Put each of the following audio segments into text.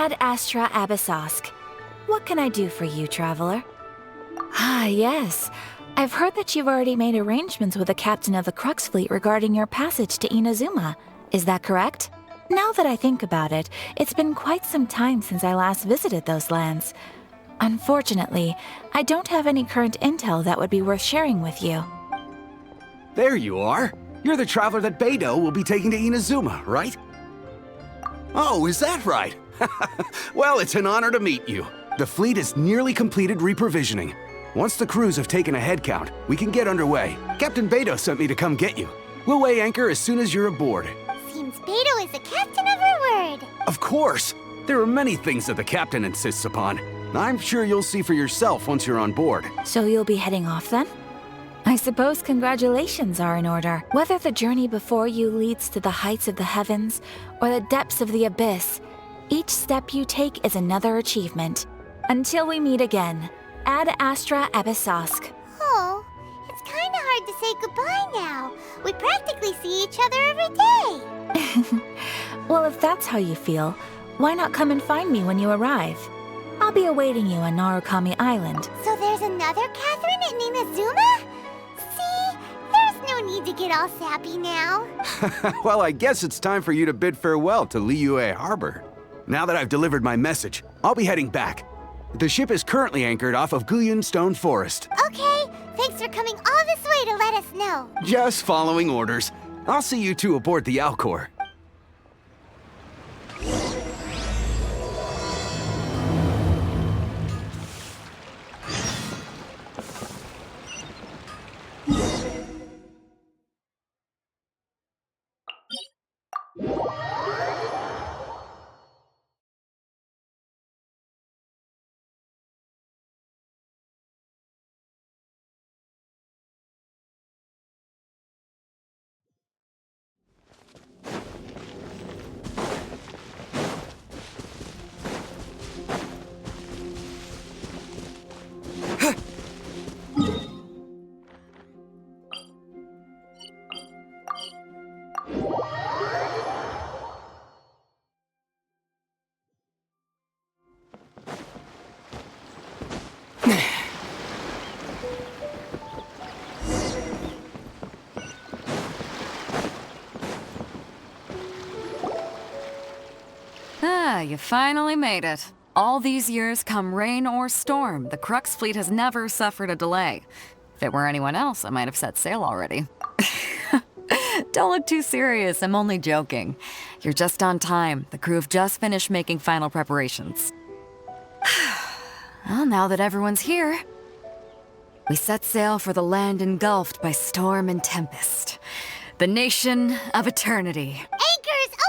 Ad Astra Abyssosk. What can I do for you, traveler? Ah, yes. I've heard that you've already made arrangements with the captain of the Crux Fleet regarding your passage to Inazuma. Is that correct? Now that I think about it, it's been quite some time since I last visited those lands. Unfortunately, I don't have any current intel that would be worth sharing with you. There you are. You're the traveler that Beidou will be taking to Inazuma, right? Oh, is that right? Well, it's an honor to meet you. The fleet is nearly completed reprovisioning. Once the crews have taken a head count, we can get underway. Captain Beidou sent me to come get you. We'll weigh anchor as soon as you're aboard. Seems Beidou is the captain of her word. Of course! There are many things that the captain insists upon. I'm sure you'll see for yourself once you're on board. So you'll be heading off then? I suppose congratulations are in order. Whether the journey before you leads to the heights of the heavens or the depths of the abyss, each step you take is another achievement. Until we meet again, Ad Astra Abyssosk. Oh, it's kinda hard to say goodbye now. We practically see each other every day. Well, if that's how you feel, why not come and find me when you arrive? I'll be awaiting you on Narukami Island. So there's another Catherine in Inazuma? See, there's no need to get all sappy now. Well, I guess it's time for you to bid farewell to Liyue Harbor. Now that I've delivered my message, I'll be heading back. The ship is currently anchored off of Guyun Stone Forest. Okay, thanks for coming all this way to let us know. Just following orders. I'll see you two aboard the Alcor. Ah, you finally made it. All these years, come rain or storm, the Crux fleet has never suffered a delay. If it were anyone else, I might have set sail already. Don't look too serious, I'm only joking. You're just on time. The crew have just finished making final preparations. Well, now that everyone's here, we set sail for the land engulfed by storm and tempest. The nation of eternity. Anchors away!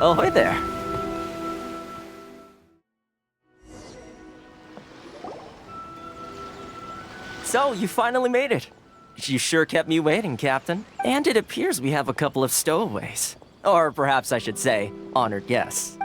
Ahoy there. So, you finally made it. You sure kept me waiting, Captain. And it appears we have a couple of stowaways. Or perhaps I should say, honored guests.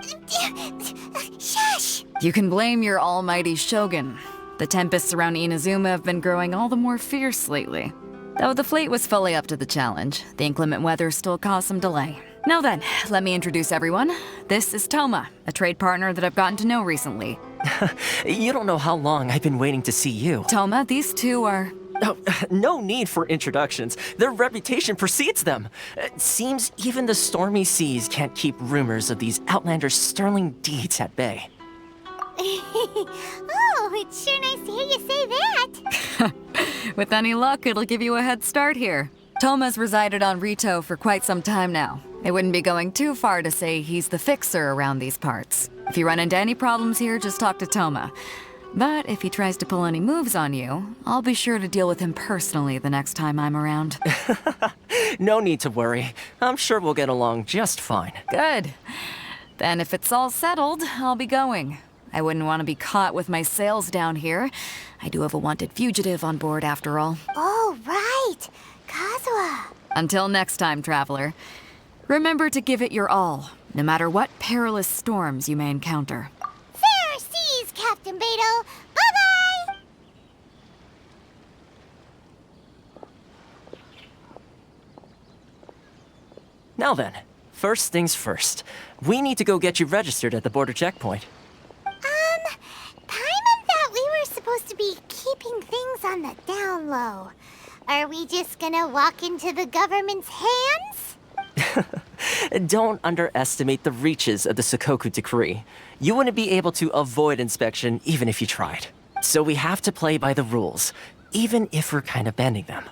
Shush! You can blame your almighty Shogun. The tempests around Inazuma have been growing all the more fierce lately. Though the fleet was fully up to the challenge, the inclement weather still caused some delay. Now then, let me introduce everyone. This is Toma, a trade partner that I've gotten to know recently. You don't know how long I've been waiting to see you. Toma, these two are... Oh, no need for introductions. Their reputation precedes them. It seems even the stormy seas can't keep rumors of these Outlanders' sterling deeds at bay. Oh, it's sure nice to hear you say that. With any luck, it'll give you a head start here. Toma's resided on Rito for quite some time now. It wouldn't be going too far to say he's the fixer around these parts. If you run into any problems here, just talk to Toma. But if he tries to pull any moves on you, I'll be sure to deal with him personally the next time I'm around. No need to worry. I'm sure we'll get along just fine. Good. Then if it's all settled, I'll be going. I wouldn't want to be caught with my sails down here. I do have a wanted fugitive on board after all. Oh, right. Kazuha. Until next time, traveler. Remember to give it your all, no matter what perilous storms you may encounter. Fair seas, Captain Beidou. Bye-bye! Now then, first things first. We need to go get you registered at the border checkpoint. Paimon thought we were supposed to be keeping things on the down low. Are we just gonna walk into the government's hands? Don't underestimate the reaches of the Sakoku Decree. You wouldn't be able to avoid inspection even if you tried. So we have to play by the rules, even if we're kind of bending them.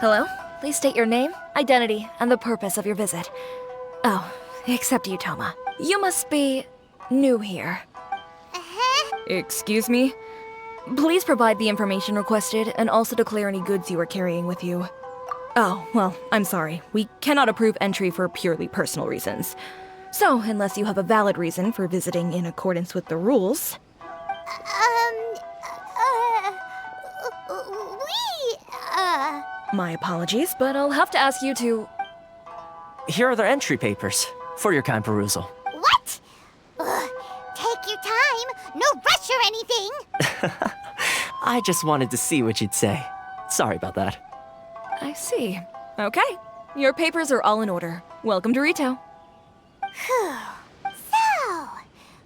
Hello? Please state your name, identity, and the purpose of your visit. Oh, except you, Toma. You must be new here. Uh-huh. Excuse me? Please provide the information requested and also declare any goods you are carrying with you. Oh, well, I'm sorry. We cannot approve entry for purely personal reasons. So, unless you have a valid reason for visiting in accordance with the rules... My apologies, but I'll have to ask you to... Here are the entry papers, for your kind perusal. What? Take your time. No rush or anything. I just wanted to see what you'd say. Sorry about that. I see. Okay. Your papers are all in order. Welcome to Rito. Whew. So,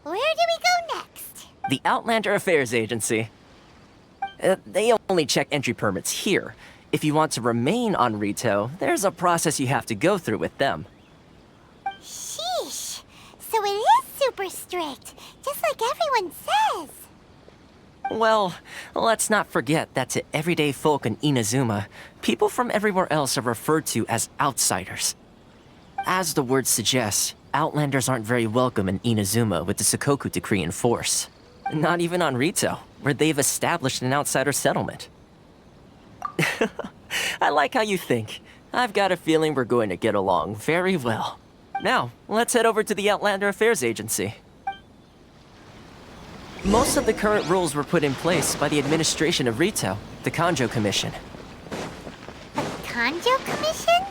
where do we go next? The Outlander Affairs Agency. They only check entry permits here. If you want to remain on Rito, there's a process you have to go through with them. Sheesh. So it is super strict, just like everyone says. Well, let's not forget that to everyday folk in Inazuma, people from everywhere else are referred to as outsiders. As the word suggests, Outlanders aren't very welcome in Inazuma with the Sakoku Decree in force. Not even on Rito, where they've established an outsider settlement. I like how you think. I've got a feeling we're going to get along very well. Now, let's head over to the Outlander Affairs Agency. Most of the current rules were put in place by the administration of Rito, the Kanjo Commission. The Kanjo Commission?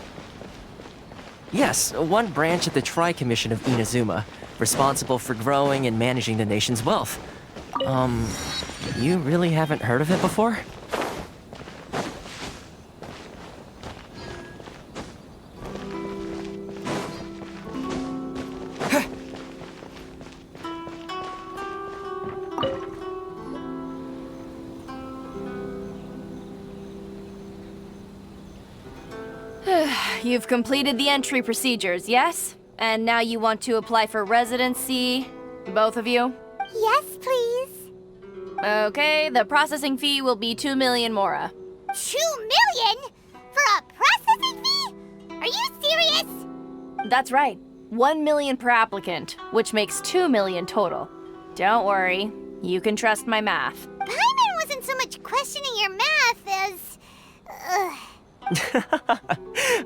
Yes, one branch of the Tri-Commission of Inazuma, responsible for growing and managing the nation's wealth. You really haven't heard of it before? You've completed the entry procedures, yes? And now you want to apply for residency? Both of you? Yes, please. Okay, the processing fee will be 2 million mora. 2 million? For a processing fee? Are you serious? That's right. 1 million per applicant, which makes 2 million total. Don't worry, you can trust my math. Paimon wasn't so much questioning your math as...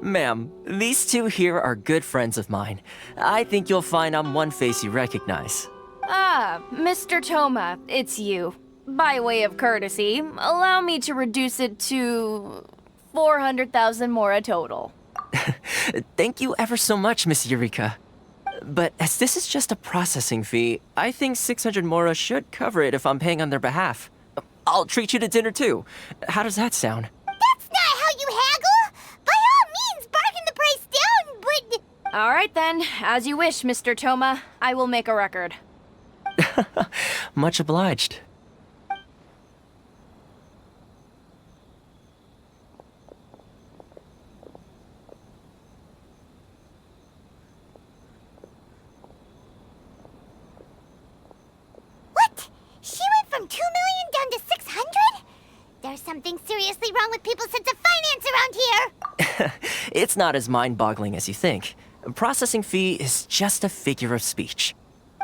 Ma'am, these two here are good friends of mine. I think you'll find I'm one face you recognize. Ah, Mr. Toma, it's you. By way of courtesy, allow me to reduce it to 400,000 mora total. Thank you ever so much, Miss Eureka. But as this is just a processing fee, I think 600 mora should cover it if I'm paying on their behalf. I'll treat you to dinner too. How does that sound? That's not how you haggle! By all means, bargain the price down, but... All right then, as you wish, Mr. Toma. I will make a record. Much obliged. What? She went from 2 million down to 600? There's something seriously wrong with people's sense of finance around here! It's not as mind-boggling as you think. A processing fee is just a figure of speech.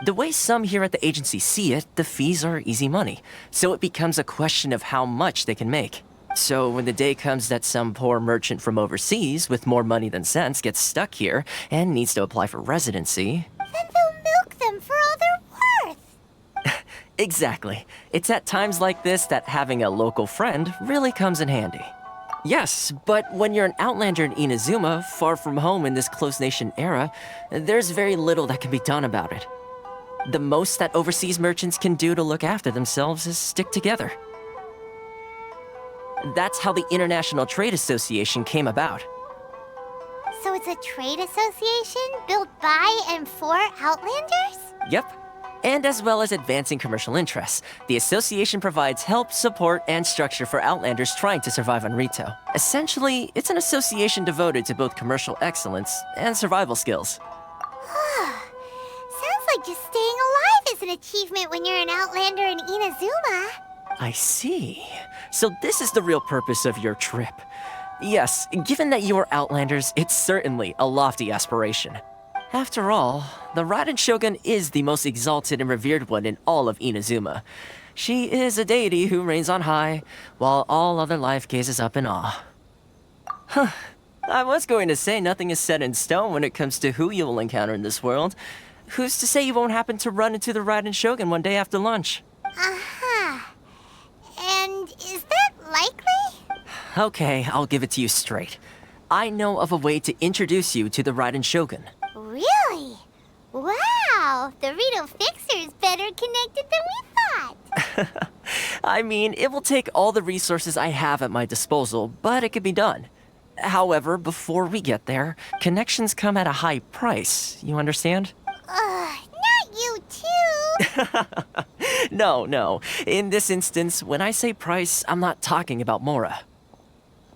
The way some here at the agency see it, the fees are easy money, so it becomes a question of how much they can make. So when the day comes that some poor merchant from overseas with more money than sense gets stuck here and needs to apply for residency... Then they'll milk them for all they're worth! Exactly. It's at times like this that having a local friend really comes in handy. Yes, but when you're an outlander in Inazuma, far from home in this closed nation era, there's very little that can be done about it. The most that overseas merchants can do to look after themselves is stick together. That's how the International Trade Association came about. So it's a trade association built by and for Outlanders? Yep. And as well as advancing commercial interests, the association provides help, support, and structure for Outlanders trying to survive on Rito. Essentially, it's an association devoted to both commercial excellence and survival skills. Sounds like just staying alive is an achievement when you're an Outlander in Inazuma. I see. So this is the real purpose of your trip. Yes, given that you are Outlanders, it's certainly a lofty aspiration. After all, the Raiden Shogun is the most exalted and revered one in all of Inazuma. She is a deity who reigns on high, while all other life gazes up in awe. Huh. I was going to say nothing is set in stone when it comes to who you will encounter in this world. Who's to say you won't happen to run into the Raiden Shogun one day after lunch? Uh-huh. And is that likely? Okay, I'll give it to you straight. I know of a way to introduce you to the Raiden Shogun. Really? Wow, the Rito Fixer is better connected than we thought. I mean, it will take all the resources I have at my disposal, but it can be done. However, before we get there, connections come at a high price, you understand? Not you too. No. In this instance, when I say price, I'm not talking about Mora.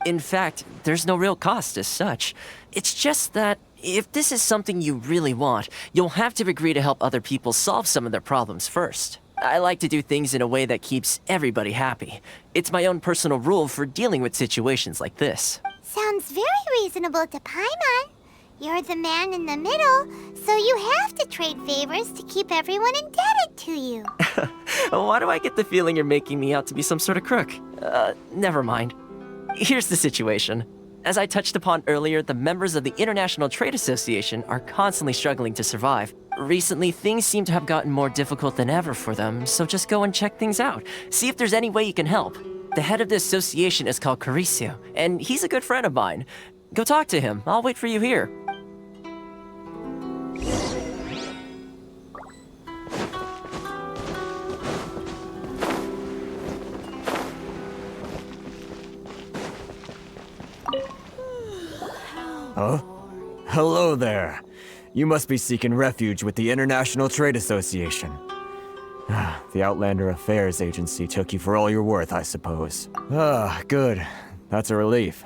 In fact, there's no real cost as such. It's just that if this is something you really want, you'll have to agree to help other people solve some of their problems first. I like to do things in a way that keeps everybody happy. It's my own personal rule for dealing with situations like this. Sounds very reasonable to Paimon. You're the man in the middle, so you have to trade favors to keep everyone indebted to you. Why do I get the feeling you're making me out to be some sort of crook? Never mind. Here's the situation. As I touched upon earlier, the members of the International Trade Association are constantly struggling to survive. Recently, things seem to have gotten more difficult than ever for them, so just go and check things out. See if there's any way you can help. The head of the association is called Carisio, and he's a good friend of mine. Go talk to him. I'll wait for you here. Huh? Hello there. You must be seeking refuge with the International Trade Association. The Outlander Affairs Agency took you for all you're worth, I suppose. Good. That's a relief.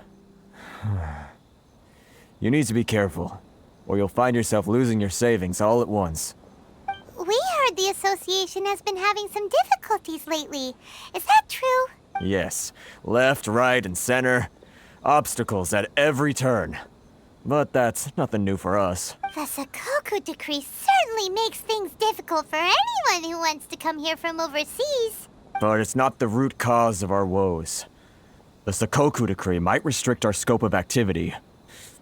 You need to be careful, or you'll find yourself losing your savings all at once. We heard the association has been having some difficulties lately. Is that true? Yes. Left, right, and center. Obstacles at every turn. but that's nothing new for us. The Sakoku decree certainly makes things difficult for anyone who wants to come here from overseas. But it's not the root cause of our woes. The Sakoku decree might restrict our scope of activity,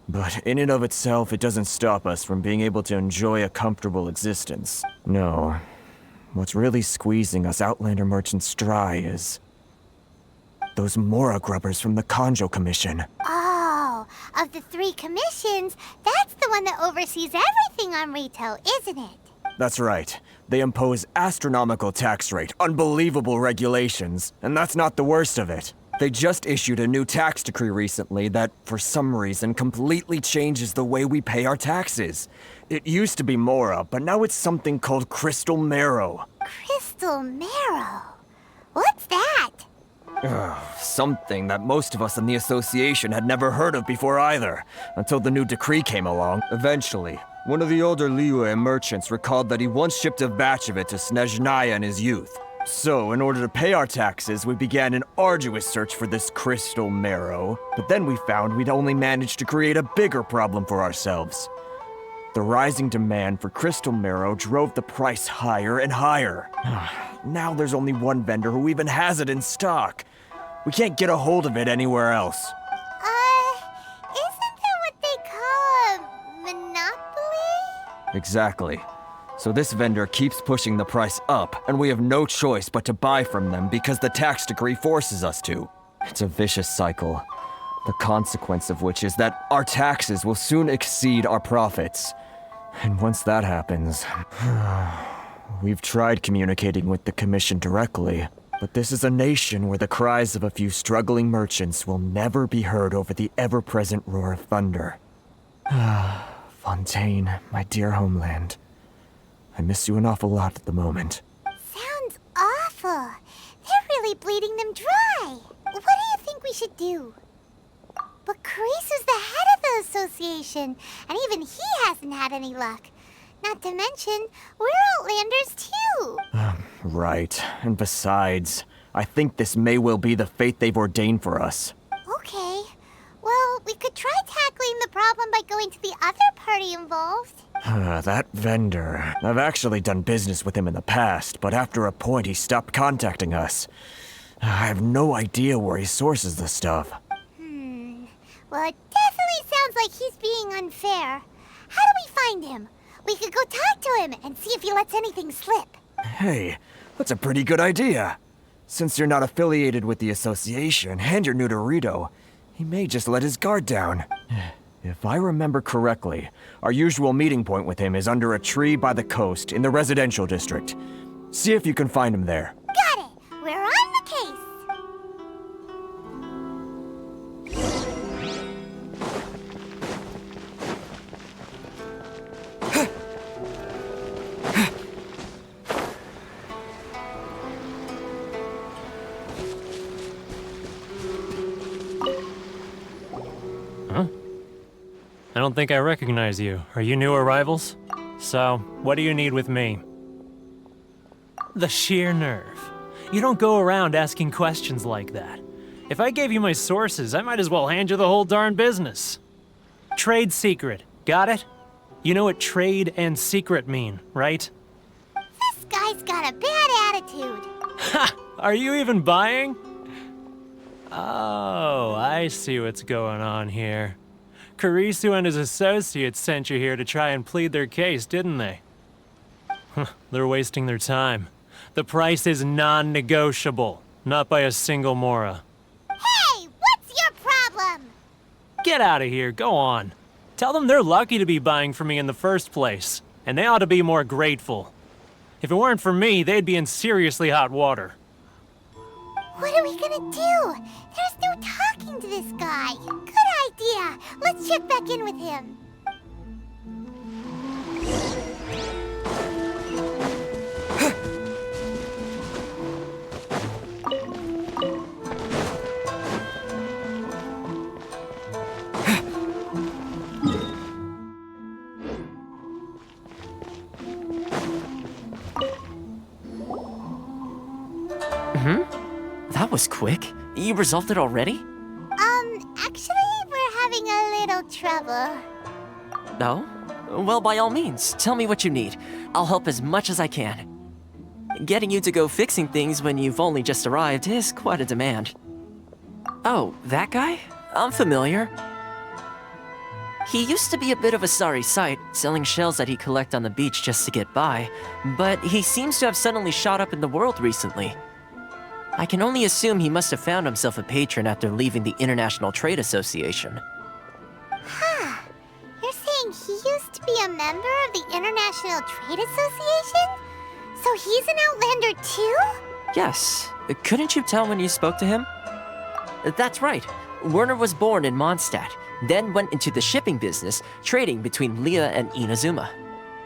but in and of itself, it doesn't stop us from being able to enjoy a comfortable existence. No. What's really squeezing us Outlander merchants dry is those Mora grubbers from the Kanjo Commission. Oh, of the 3 commissions, that's the one that oversees everything on Rito, isn't it? That's right. They impose astronomical tax rate, unbelievable regulations, and that's not the worst of it. They just issued a new tax decree recently that, for some reason, completely changes the way we pay our taxes. It used to be Mora, but now it's something called Crystal Marrow. Crystal Marrow? What's that? Something that most of us in the association had never heard of before either, until the new decree came along. Eventually, one of the older Liyue merchants recalled that he once shipped a batch of it to Snezhnaya in his youth. So, in order to pay our taxes, we began an arduous search for this crystal marrow. But then we found we'd only managed to create a bigger problem for ourselves. The rising demand for crystal marrow drove the price higher and higher. Now there's only one vendor who even has it in stock. We can't get a hold of it anywhere else. Isn't that what they call a monopoly? Exactly. So this vendor keeps pushing the price up, and we have no choice but to buy from them because the tax decree forces us to. It's a vicious cycle, the consequence of which is that our taxes will soon exceed our profits. And once that happens, we've tried communicating with the Commission directly, but this is a nation where the cries of a few struggling merchants will never be heard over the ever-present roar of thunder. Fontaine, my dear homeland. I miss you an awful lot at the moment. Sounds awful. They're really bleeding them dry. What do you think we should do? But Karisu's the head of the association, and even he hasn't had any luck. Not to mention, we're Outlanders too. Right. And besides, I think this may well be the fate they've ordained for us. Okay. Well, we could try tackling the problem by going to the other party involved. That vendor. I've actually done business with him in the past, but after a point he stopped contacting us. I have no idea where he sources the stuff. Well, it definitely sounds like he's being unfair. How do we find him? We could go talk to him and see if he lets anything slip. Hey, that's a pretty good idea. Since you're not affiliated with the association and you're new to Rito, he may just let his guard down. If I remember correctly, our usual meeting point with him is under a tree by the coast in the residential district. See if you can find him there. Got it! We're on the case! I don't think I recognize you. Are you new arrivals? So, what do you need with me? The sheer nerve. You don't go around asking questions like that. If I gave you my sources, I might as well hand you the whole darn business. Trade secret. Got it? You know what trade and secret mean, right? This guy's got a bad attitude. Ha! Are you even buying? Oh, I see what's going on here. Karisu and his associates sent you here to try and plead their case, didn't they? They're wasting their time. The price is non-negotiable, not by a single Mora. Hey, what's your problem? Get out of here, go on. Tell them they're lucky to be buying from me in the first place, and they ought to be more grateful. If it weren't for me, they'd be in seriously hot water. What are we gonna do? There's no talking to this guy. Good idea. Let's check back in with him. That was quick. You resolved it already? Actually, we're having a little trouble. No? Well, by all means, tell me what you need. I'll help as much as I can. Getting you to go fixing things when you've only just arrived is quite a demand. Oh, that guy? I'm familiar. He used to be a bit of a sorry sight, selling shells that he collect on the beach just to get by, but he seems to have suddenly shot up in the world recently. I can only assume he must have found himself a patron after leaving the International Trade Association. Huh. You're saying he used to be a member of the International Trade Association? So he's an Outlander too? Yes. Couldn't you tell when you spoke to him? That's right. Werner was born in Mondstadt, then went into the shipping business, trading between Leah and Inazuma.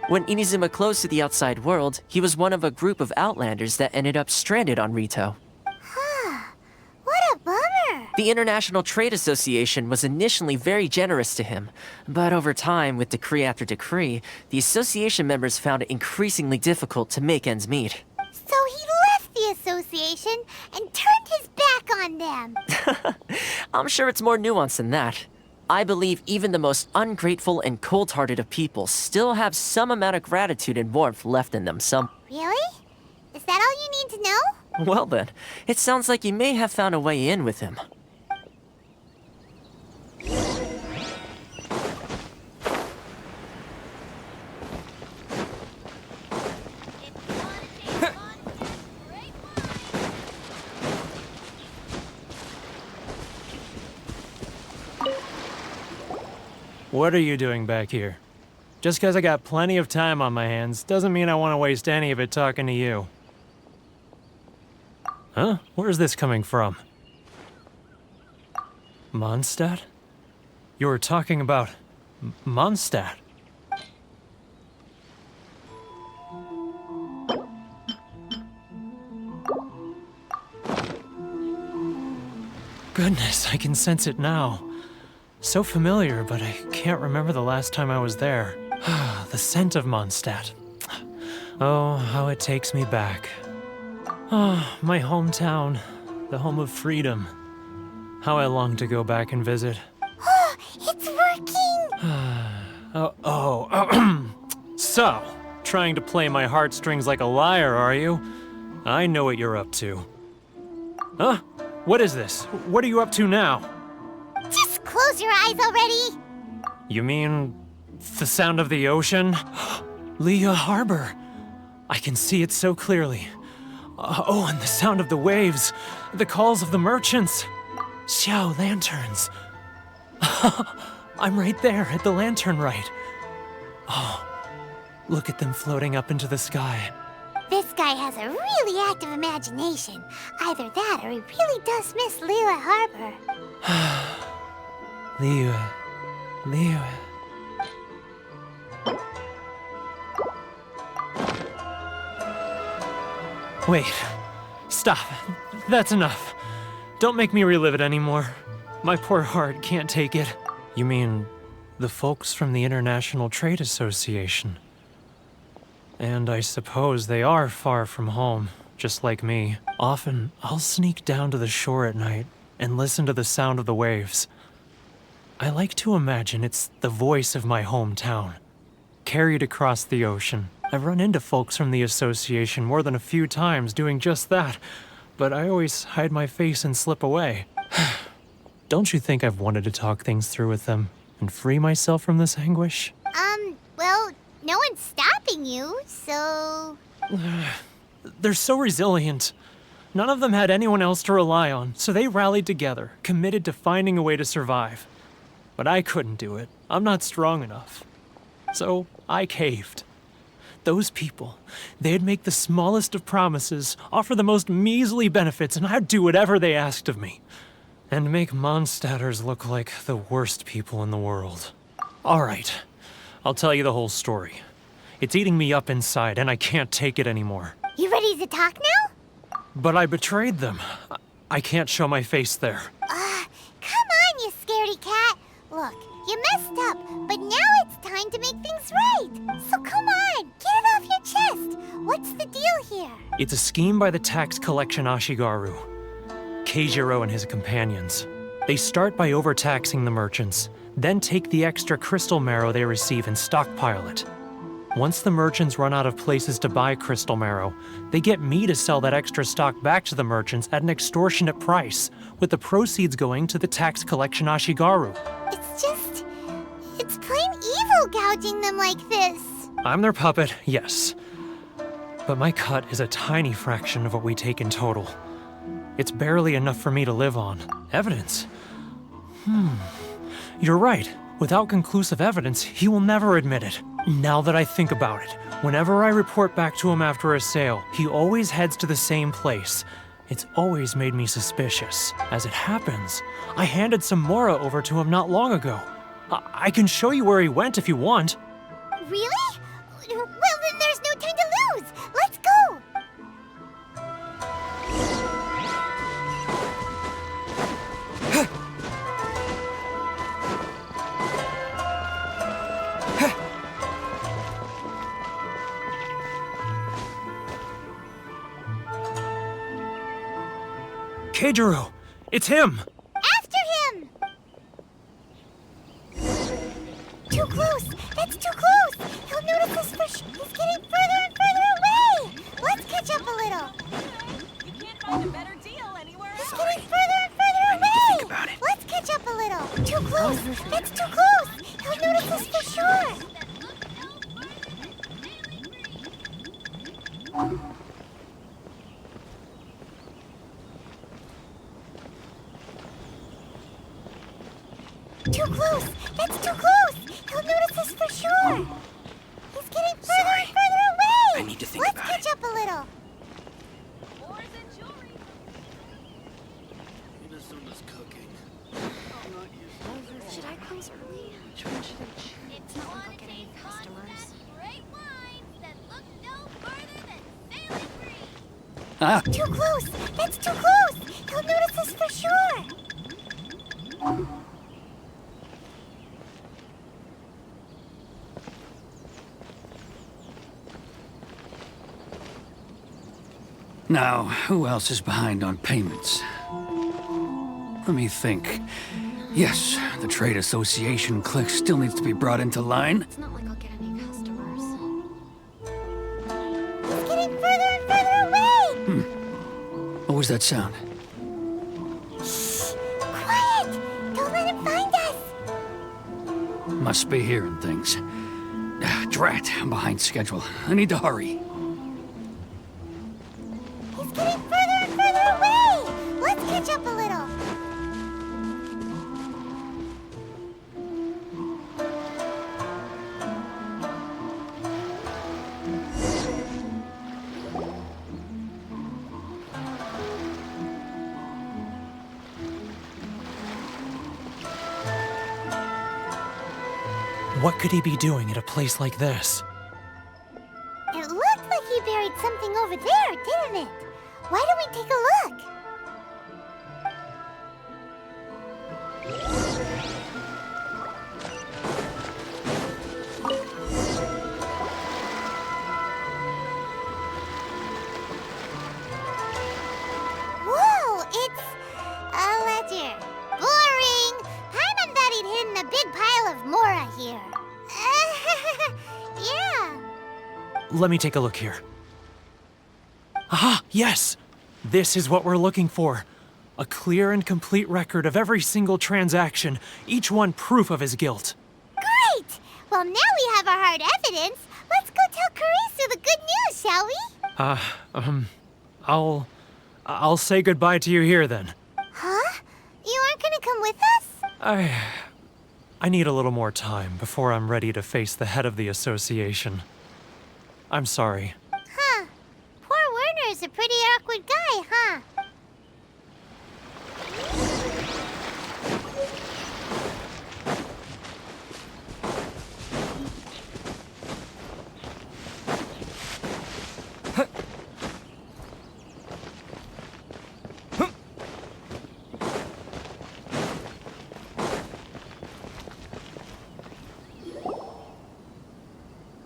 When Inazuma closed to the outside world, he was one of a group of Outlanders that ended up stranded on Rito. Huh. What a bummer. The International Trade Association was initially very generous to him, but over time, with decree after decree, the association members found it increasingly difficult to make ends meet. So he left the association and turned his back on them. I'm sure it's more nuanced than that. I believe even the most ungrateful and cold-hearted of people still have some amount of gratitude and warmth left in them Really? Is that all you need to know? Well then, it sounds like you may have found a way in with him. What are you doing back here? Just because I got plenty of time on my hands doesn't mean I want to waste any of it talking to you. Huh? Where's this coming from? Mondstadt? You were talking about Mondstadt. Goodness, I can sense it now. So familiar, but I can't remember the last time I was there. The scent of Mondstadt. Oh, how it takes me back. Oh, my hometown, the home of freedom. How I long to go back and visit. It's working! So, trying to play my heartstrings like a liar, are you? I know what you're up to. Huh? What is this? What are you up to now? Just close your eyes already! You mean the sound of the ocean? Leah Harbor. I can see it so clearly. Oh, and the sound of the waves. The calls of the merchants. Xiao lanterns. I'm right there at the lantern right. Oh, look at them floating up into the sky. This guy has a really active imagination. Either that or he really does miss Leah Harbor. Leah. Wait. Stop. That's enough. Don't make me relive it anymore. My poor heart can't take it. You mean the folks from the International Trade Association? And I suppose they are far from home, just like me. Often, I'll sneak down to the shore at night and listen to the sound of the waves. I like to imagine it's the voice of my hometown, carried across the ocean. I've run into folks from the association more than a few times doing just that, but I always hide my face and slip away. Don't you think I've wanted to talk things through with them and free myself from this anguish? Well, no one's stopping you, so... They're so resilient. None of them had anyone else to rely on, so they rallied together, committed to finding a way to survive. But I couldn't do it. I'm not strong enough. So I caved. Those people, they'd make the smallest of promises, offer the most measly benefits, and I'd do whatever they asked of me. And make Mondstadters look like the worst people in the world. All right, I'll tell you the whole story. It's eating me up inside, and I can't take it anymore. You ready to talk now? But I betrayed them. I can't show my face there. Come on, you scaredy cat. Look, you messed up, but now it's time to make things right. So come on, get it off your chest. What's the deal here? It's a scheme by the tax collection Ashigaru, Keijiro and his companions. They start by overtaxing the merchants, then take the extra crystal marrow they receive and stockpile it. Once the merchants run out of places to buy crystal marrow, they get me to sell that extra stock back to the merchants at an extortionate price, with the proceeds going to the tax collection Ashigaru. It's plain evil gouging them like this. I'm their puppet, yes. But my cut is a tiny fraction of what we take in total. It's barely enough for me to live on. Evidence? You're right. Without conclusive evidence, he will never admit it. Now that I think about it, whenever I report back to him after a sale, he always heads to the same place. It's always made me suspicious. As it happens, I handed some Mora over to him not long ago. I can show you where he went if you want. Really? Well, then there's no time to lose. Let's go. Keijiro! It's him! After him! Too close! That's too close! He'll notice us for He's getting further and further away! Let's catch up a little. You can't find a better deal anywhere else. He's getting further and further away! Think about it. Let's catch up a little. Too close! That's too close! He'll notice us for sure! Too close! That's too close! He'll notice us for sure! He's getting further and further away! I need to think Let's about catch up a little. Or is it jewelry? Inazuma's cooking. Should I close early? Which one should I choose? It's not like I'll get any customers. Great wines that look no further than sailing green! Ah! Too close! That's too close! He'll notice us for sure! Now, who else is behind on payments? Let me think. Yes, the Trade Association clique still needs to be brought into line. It's not like I'll get any customers. He's getting further and further away! What was that sound? Quiet! Don't let him find us! Must be hearing things. Drat, I'm behind schedule. I need to hurry. He's getting further and further away! Let's catch up a little. What could he be doing at a place like this? It looked like he buried something over there, didn't it? Why don't we take a look? Whoa, it's a ledger. Boring! Paimon thought he'd hidden a big pile of Mora here. Yeah. Let me take a look here. Ah, yes! This is what we're looking for. A clear and complete record of every single transaction, each one proof of his guilt. Great! Well, now we have our hard evidence. Let's go tell Karisu the good news, shall we? I'll say goodbye to you here then. Huh? You aren't gonna come with us? I need a little more time before I'm ready to face the head of the association. I'm sorry. Huh. Poor Werner's a pretty awkward guy, huh?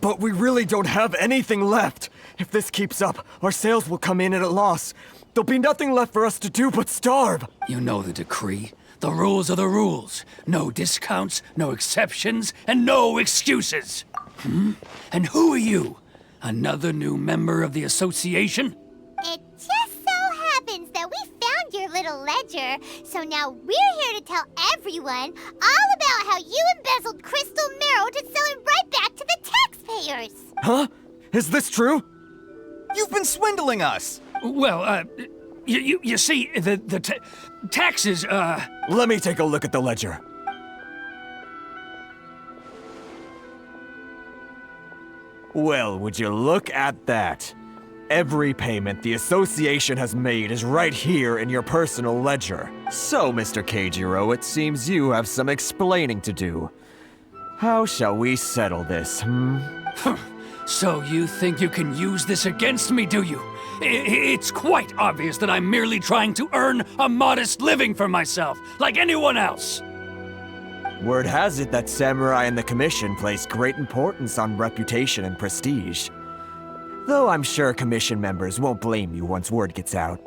But we really don't have anything left. If this keeps up, our sales will come in at a loss. There'll be nothing left for us to do but starve. You know the decree. The rules are the rules. No discounts, no exceptions, and no excuses. And who are you? Another new member of the association? It just so happens that we found your little ledger, so now we're here to tell everyone all about how you embezzled crystal marrow to sell it right back to the taxpayers. Huh? Is this true? You've been swindling us! Well, you see, the taxes, Let me take a look at the ledger. Well, would you look at that? Every payment the association has made is right here in your personal ledger. So, Mr. Keijiro, it seems you have some explaining to do. How shall we settle this, So you think you can use this against me, do you? It's quite obvious that I'm merely trying to earn a modest living for myself, like anyone else. Word has it that Samurai and the Commission place great importance on reputation and prestige. Though I'm sure Commission members won't blame you once word gets out.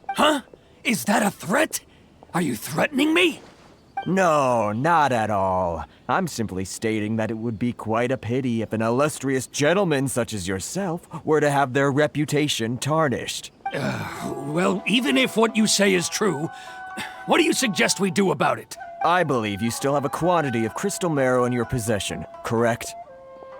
Huh? Is that a threat? Are you threatening me? No, not at all. I'm simply stating that it would be quite a pity if an illustrious gentleman such as yourself were to have their reputation tarnished. Well, even if what you say is true, what do you suggest we do about it? I believe you still have a quantity of crystal marrow in your possession, correct?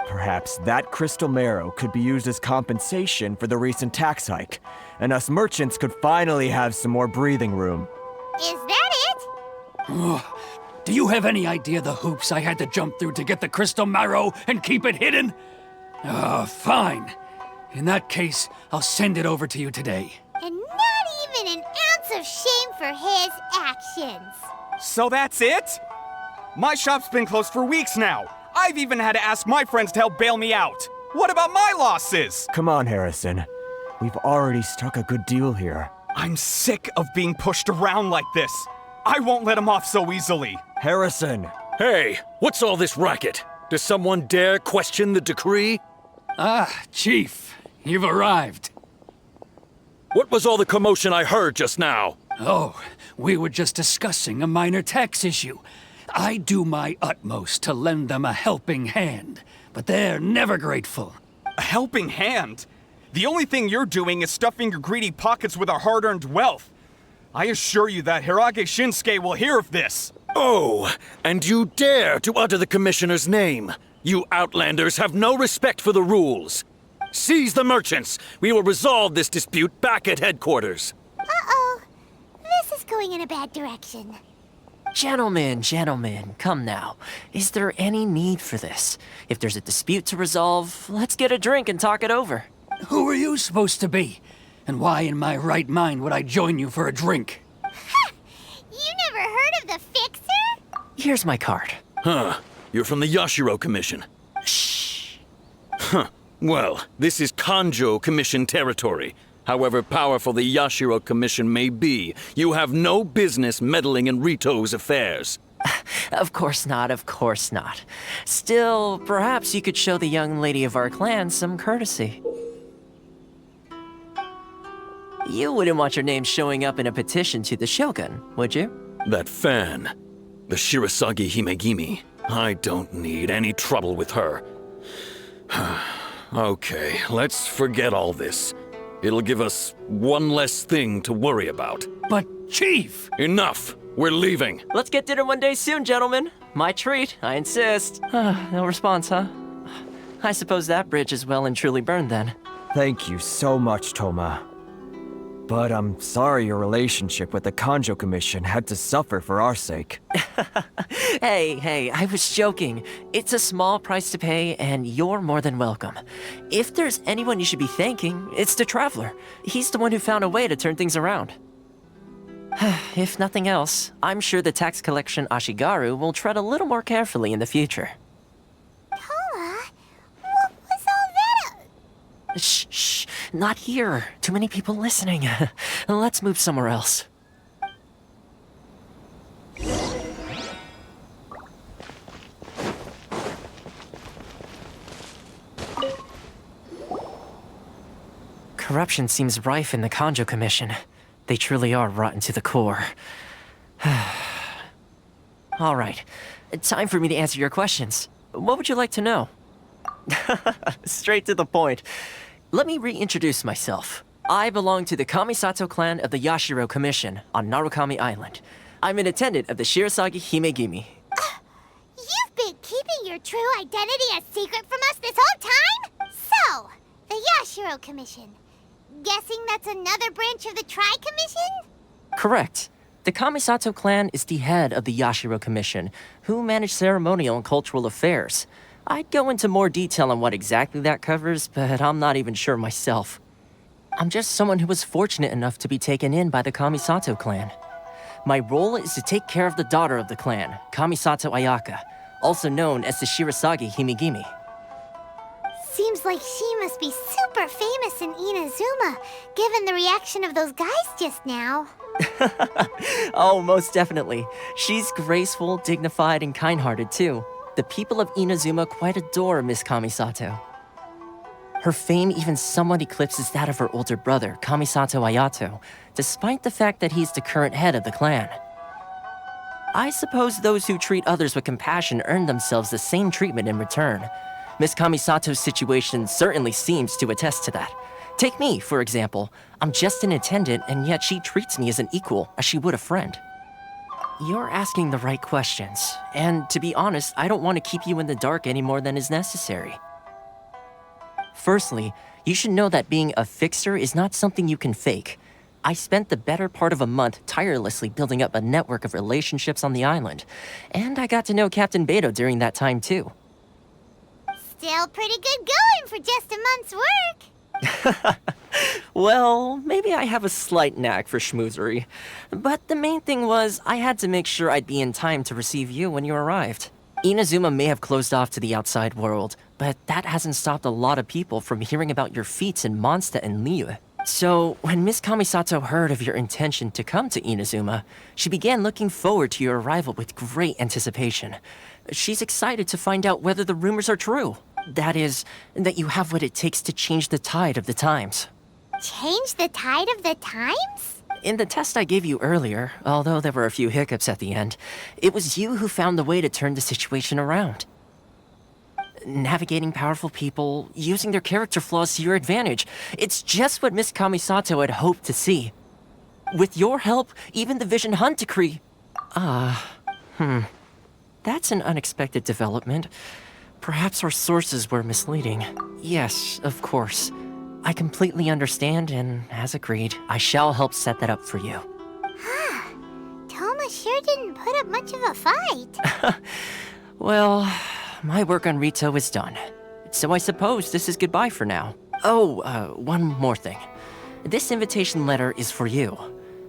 Perhaps that crystal marrow could be used as compensation for the recent tax hike, and us merchants could finally have some more breathing room. Is that it? Do you have any idea the hoops I had to jump through to get the crystal marrow and keep it hidden? Fine. In that case, I'll send it over to you today. And not even an ounce of shame for his actions. So that's it? My shop's been closed for weeks now. I've even had to ask my friends to help bail me out. What about my losses? Come on, Harrison. We've already struck a good deal here. I'm sick of being pushed around like this. I won't let him off so easily. Harrison! Hey, what's all this racket? Does someone dare question the decree? Chief, you've arrived. What was all the commotion I heard just now? Oh, we were just discussing a minor tax issue. I do my utmost to lend them a helping hand, but they're never grateful. A helping hand? The only thing you're doing is stuffing your greedy pockets with our hard-earned wealth. I assure you that Hirage Shinsuke will hear of this. Oh, and you dare to utter the Commissioner's name. You Outlanders have no respect for the rules. Seize the merchants. We will resolve this dispute back at headquarters. Uh-oh. This is going in a bad direction. Gentlemen, come now. Is there any need for this? If there's a dispute to resolve, let's get a drink and talk it over. Who are you supposed to be? And why in my right mind would I join you for a drink? You never heard of the Fixer? Here's my card. Huh. You're from the Yashiro Commission. Shh. Huh. Well, this is Kanjo Commission territory. However powerful the Yashiro Commission may be, you have no business meddling in Rito's affairs. Of course not. Still, perhaps you could show the young lady of our clan some courtesy. You wouldn't want your name showing up in a petition to the Shogun, would you? That fan, the Shirasagi Himegimi, I don't need any trouble with her. Okay, let's forget all this. It'll give us one less thing to worry about. But, Chief! Enough! We're leaving. Let's get dinner one day soon, gentlemen. My treat, I insist. No response, huh? I suppose that bridge is well and truly burned then. Thank you so much, Toma. But I'm sorry your relationship with the Kanjo Commission had to suffer for our sake. Hey, I was joking. It's a small price to pay, and you're more than welcome. If there's anyone you should be thanking, it's the Traveler. He's the one who found a way to turn things around. If nothing else, I'm sure the tax collection Ashigaru will tread a little more carefully in the future. Toma, what was all that? Shh, not here. Too many people listening. Let's move somewhere else. Corruption seems rife in the Kanjo Commission. They truly are rotten to the core. All right, time for me to answer your questions. What would you like to know? Straight to the point. Let me reintroduce myself. I belong to the Kamisato clan of the Yashiro Commission on Narukami Island. I'm an attendant of the Shirasagi Himegimi. You've been keeping your true identity a secret from us this whole time? So, the Yashiro Commission. Guessing that's another branch of the Tri-Commission? Correct. The Kamisato clan is the head of the Yashiro Commission, who manage ceremonial and cultural affairs. I'd go into more detail on what exactly that covers, but I'm not even sure myself. I'm just someone who was fortunate enough to be taken in by the Kamisato clan. My role is to take care of the daughter of the clan, Kamisato Ayaka, also known as the Shirasagi Himegimi. Seems like she must be super famous in Inazuma, given the reaction of those guys just now. Oh, most definitely. She's graceful, dignified, and kind-hearted too. The people of Inazuma quite adore Miss Kamisato. Her fame even somewhat eclipses that of her older brother, Kamisato Ayato, despite the fact that he's the current head of the clan. I suppose those who treat others with compassion earn themselves the same treatment in return. Miss Kamisato's situation certainly seems to attest to that. Take me, for example. I'm just an attendant, and yet she treats me as an equal, as she would a friend. You're asking the right questions, and to be honest, I don't want to keep you in the dark any more than is necessary. Firstly, you should know that being a fixer is not something you can fake. I spent the better part of a month tirelessly building up a network of relationships on the island, and I got to know Captain Beidou during that time too. Still pretty good going for just a month's work. Well, maybe I have a slight knack for schmoozery. But the main thing was, I had to make sure I'd be in time to receive you when you arrived. Inazuma may have closed off to the outside world, but that hasn't stopped a lot of people from hearing about your feats in Mondstadt and Liyue. So, when Miss Kamisato heard of your intention to come to Inazuma, she began looking forward to your arrival with great anticipation. She's excited to find out whether the rumors are true. That is, that you have what it takes to change the tide of the times. Change the tide of the times? In the test I gave you earlier, although there were a few hiccups at the end, it was you who found the way to turn the situation around. Navigating powerful people, using their character flaws to your advantage. It's just what Miss Kamisato had hoped to see. With your help, even the Vision Hunt decree... That's an unexpected development. Perhaps our sources were misleading. Yes, of course. I completely understand, and as agreed, I shall help set that up for you. Toma sure didn't put up much of a fight. Well, my work on Rito is done. So I suppose this is goodbye for now. Oh, one more thing. This invitation letter is for you.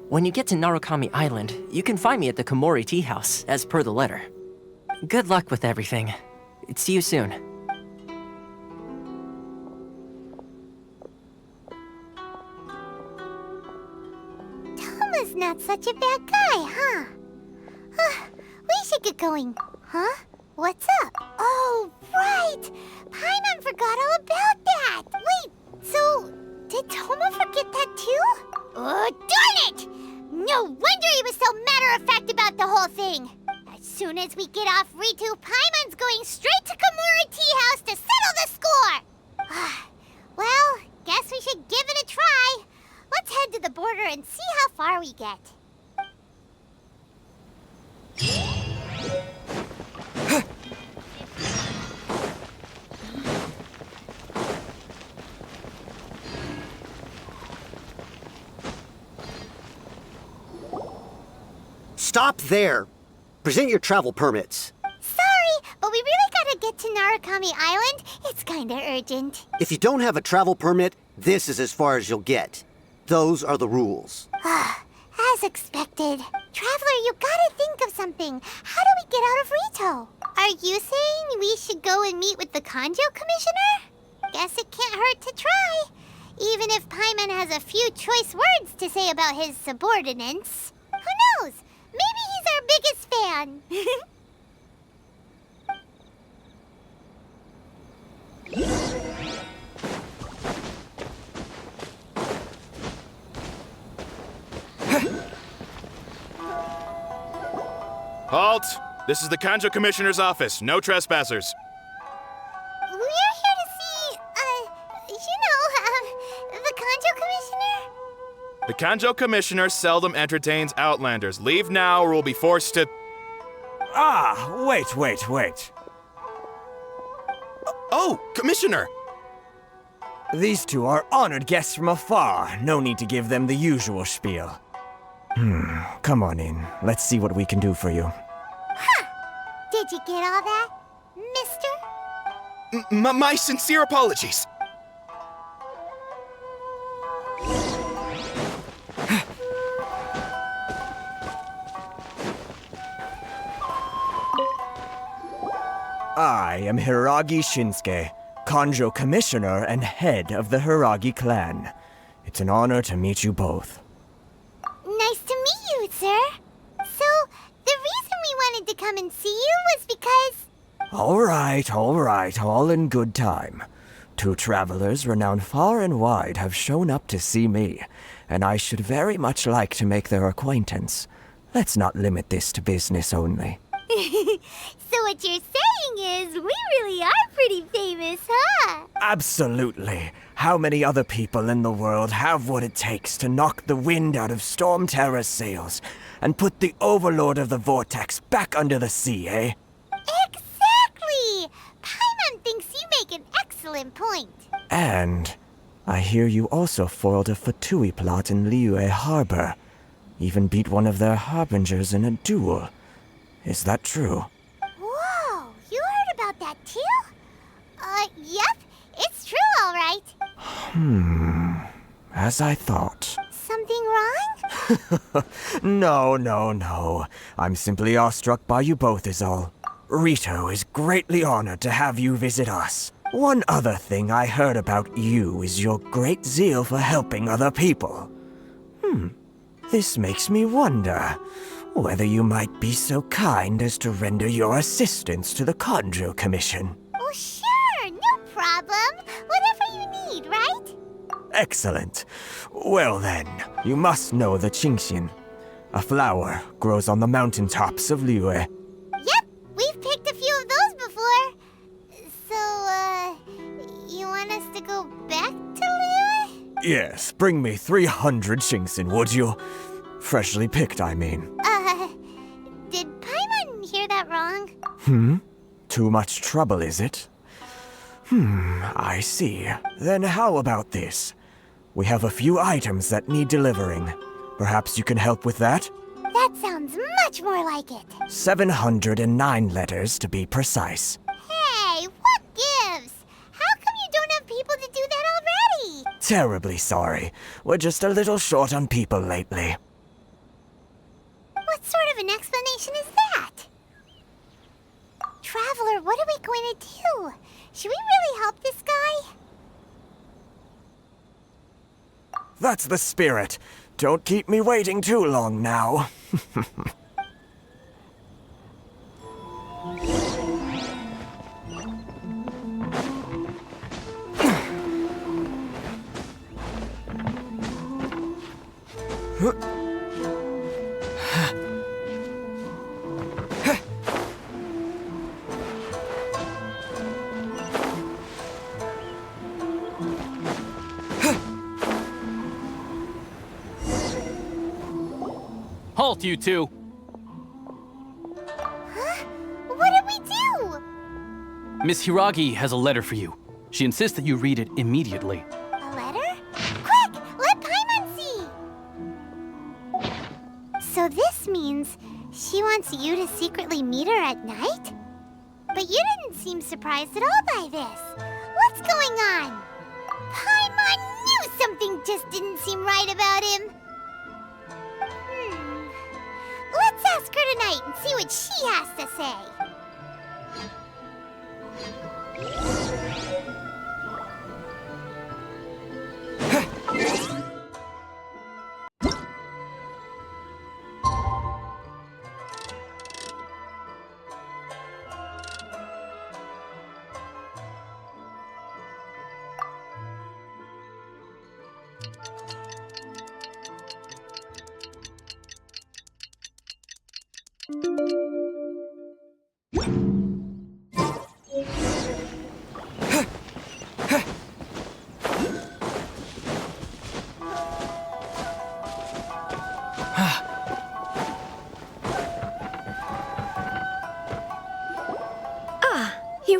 When you get to Narukami Island, you can find me at the Komori Tea House, as per the letter. Good luck with everything. See you soon. Toma's not such a bad guy, huh? We should get going. Huh? What's up? Oh, right! Paimon forgot all about that! Wait, so did Toma forget that too? Oh, darn it! No wonder he was so matter-of-fact about the whole thing! As soon as we get off Ritu, Paimon's going straight to Komori Tea House to settle the score! Well, guess we should give it a try. Let's head to the border and see how far we get. Stop there! Present your travel permits. Sorry, but we really gotta get to Narukami Island. It's kinda urgent. If you don't have a travel permit, this is as far as you'll get. Those are the rules. As expected. Traveler, you gotta think of something. How do we get out of Rito? Are you saying we should go and meet with the Kanjo Commissioner? Guess it can't hurt to try. Even if Paimon has a few choice words to say about his subordinates. Who knows? Maybe he's our biggest fan. Halt! This is the Kanjo Commissioner's office. No trespassers. We're here to see, the Kanjo Commissioner? The Kanjo Commissioner seldom entertains Outlanders. Leave now or we'll be forced to... Ah, wait. Oh, Commissioner! These two are honored guests from afar. No need to give them the usual spiel. Come on in. Let's see what we can do for you. Did you get all that, mister? My sincere apologies. I am Hiragi Shinsuke, Kanjo Commissioner and head of the Hiragi clan. It's an honor to meet you both. Nice to meet you, sir. So, the reason we wanted to come and see you was because... All right, all in good time. Two travelers renowned far and wide have shown up to see me, and I should very much like to make their acquaintance. Let's not limit this to business only. So what you're saying is, we really are pretty famous, huh? Absolutely. How many other people in the world have what it takes to knock the wind out of Storm Terror's sails and put the Overlord of the Vortex back under the sea, eh? Exactly! Paimon thinks you make an excellent point. And I hear you also foiled a Fatui plot in Liyue Harbor. Even beat one of their harbingers in a duel. Is that true? Whoa, you heard about that too? Yep, it's true, all right. As I thought. Something wrong? No. I'm simply awestruck by you both is all. Rito is greatly honored to have you visit us. One other thing I heard about you is your great zeal for helping other people. This makes me wonder whether you might be so kind as to render your assistance to the Kanjo Commission. Oh, sure, no problem. Whatever you need, right? Excellent. Well then, you must know the Genshin. A flower grows on the mountaintops of Liyue. Yep, we've picked a few of those before. So, you want us to go back to Liyue? Yes, bring me 300 Genshin, would you? Freshly picked, I mean. Did Paimon hear that wrong? Too much trouble, is it? I see. Then how about this? We have a few items that need delivering. Perhaps you can help with that? That sounds much more like it. 709 letters, to be precise. Hey, what gives? How come you don't have people to do that already? Terribly sorry. We're just a little short on people lately. What sort of an explanation is that? Traveler, what are we going to do? Should we really help this guy? That's the spirit. Don't keep me waiting too long now. Halt, you two! Huh? What did we do? Miss Hiragi has a letter for you. She insists that you read it immediately. A letter? Quick, let Paimon see! So this means she wants you to secretly meet her at night? But you didn't seem surprised at all by this. What's going on? Paimon knew something just didn't seem right about him. Let's ask her tonight and see what she has to say.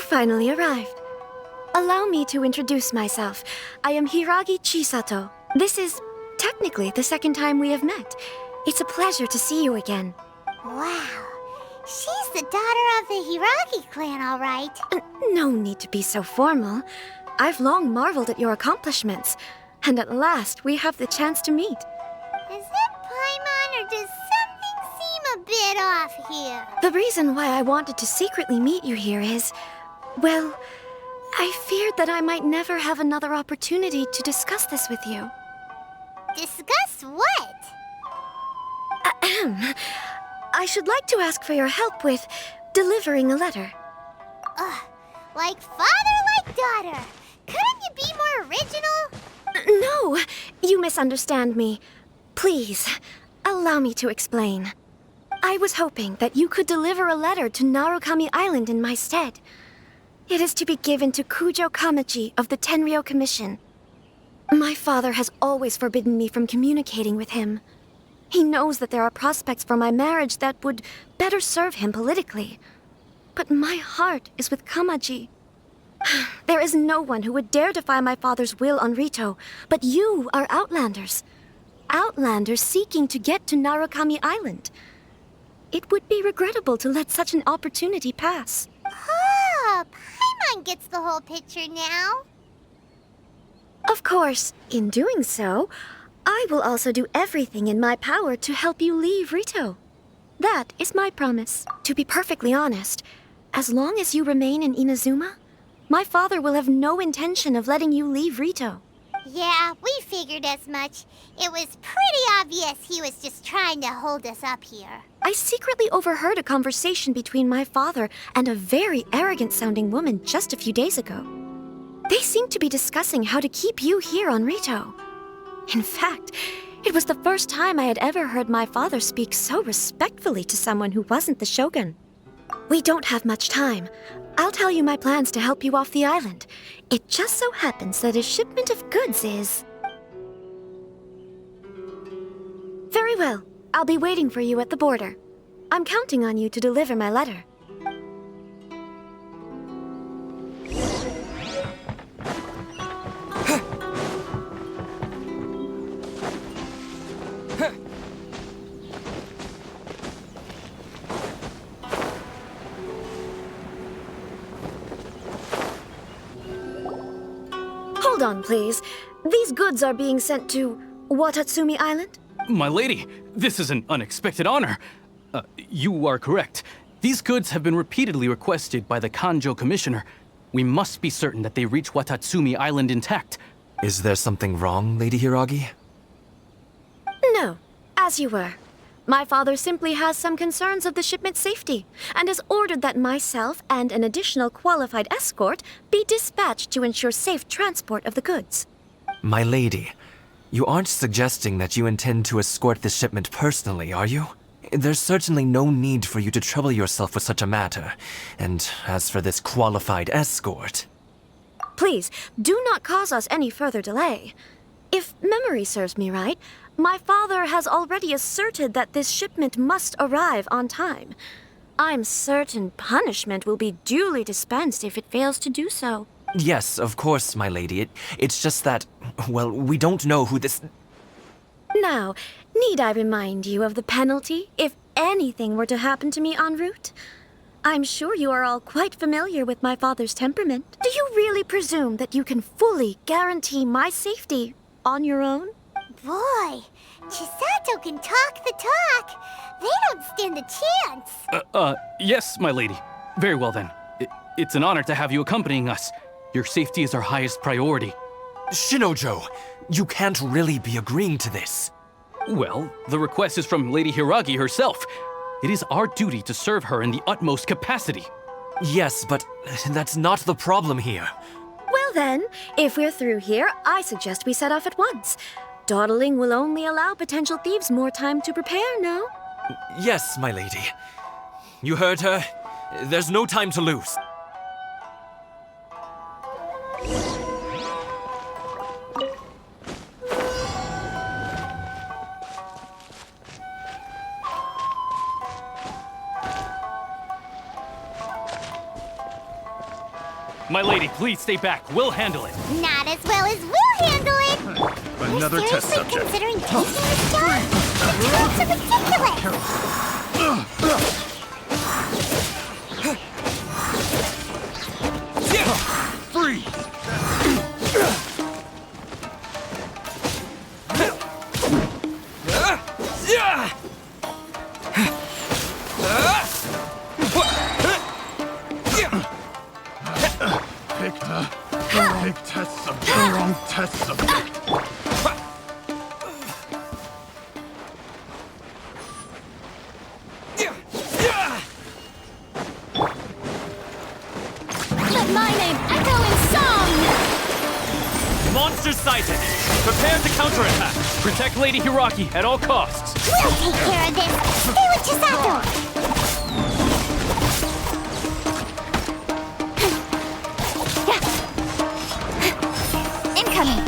finally arrived. Allow me to introduce myself. I am Hiragi Chisato. This is technically the second time we have met. It's a pleasure to see you again. Wow. She's the daughter of the Hiragi clan, all right. No need to be so formal. I've long marveled at your accomplishments. And at last, we have the chance to meet. Is it Paimon, or does something seem a bit off here? The reason why I wanted to secretly meet you here is, well, I feared that I might never have another opportunity to discuss this with you. Discuss what? Ahem. I should like to ask for your help with delivering a letter. Like father, like daughter. Couldn't you be more original? No, you misunderstand me. Please, allow me to explain. I was hoping that you could deliver a letter to Narukami Island in my stead. It is to be given to Kujo Kamachi of the Tenryou Commission. My father has always forbidden me from communicating with him. He knows that there are prospects for my marriage that would better serve him politically. But my heart is with Kamaji. There is no one who would dare defy my father's will on Rito, but you are Outlanders. Outlanders seeking to get to Narukami Island. It would be regrettable to let such an opportunity pass. Oh, Paimon gets the whole picture now. Of course, in doing so, I will also do everything in my power to help you leave Rito. That is my promise. To be perfectly honest, as long as you remain in Inazuma, my father will have no intention of letting you leave Rito. Yeah, we figured as much. It was pretty obvious he was just trying to hold us up here. I secretly overheard a conversation between my father and a very arrogant-sounding woman just a few days ago. They seemed to be discussing how to keep you here on Rito. In fact, it was the first time I had ever heard my father speak so respectfully to someone who wasn't the shogun. We don't have much time. I'll tell you my plans to help you off the island. It just so happens that a shipment of goods is... Very well. I'll be waiting for you at the border. I'm counting on you to deliver my letter. Hold on, please. These goods are being sent to Watatsumi Island? My lady, this is an unexpected honor. You are correct. These goods have been repeatedly requested by the Kanjo Commissioner. We must be certain that they reach Watatsumi Island intact. Is there something wrong, Lady Hiragi? No, as you were. My father simply has some concerns of the shipment's safety, and has ordered that myself and an additional qualified escort be dispatched to ensure safe transport of the goods. My lady, you aren't suggesting that you intend to escort this shipment personally, are you? There's certainly no need for you to trouble yourself with such a matter. And as for this qualified escort... Please, do not cause us any further delay. If memory serves me right, my father has already asserted that this shipment must arrive on time. I'm certain punishment will be duly dispensed if it fails to do so. Yes, of course, my lady. It's just that, well, we don't know who this... Now, need I remind you of the penalty if anything were to happen to me en route? I'm sure you are all quite familiar with my father's temperament. Do you really presume that you can fully guarantee my safety on your own? Boy, Chisato can talk the talk. They don't stand a chance. Yes, my lady. Very well then. It's an honor to have you accompanying us. Your safety is our highest priority. Shinojo, you can't really be agreeing to this. Well, the request is from Lady Hiragi herself. It is our duty to serve her in the utmost capacity. Yes, but that's not the problem here. Well then, if we're through here, I suggest we set off at once. Dawdling will only allow potential thieves more time to prepare, no? Yes, my lady. You heard her. There's no time to lose. My lady, please stay back. We'll handle it. Not as well as we'll handle it! Another You're test seriously subject. considering taking this job? The rules are ridiculous! Freeze! Pick test subject. Wrong test subject. Let my name echo in song! Monster sighted. Prepare to counterattack. Protect Lady Hiraki at all costs. We'll take care of this! Stay with Chisato! Incoming!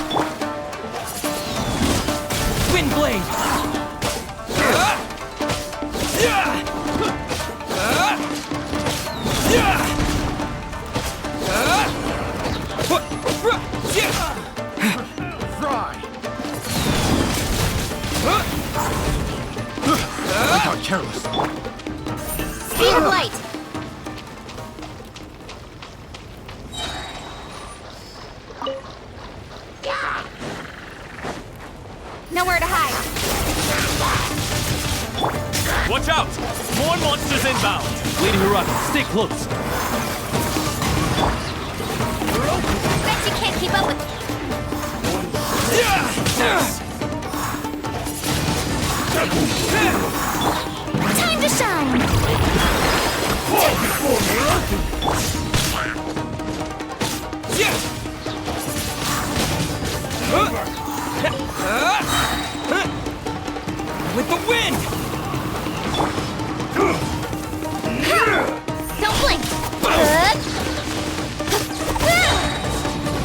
Wind blade. Fry! I got careless. Speed of light! Nowhere to hide. Watch out! More monsters inbound. Lady Hiraki, stay close. Bet you can't keep up with me. Time to shine! With the wind! Don't blink!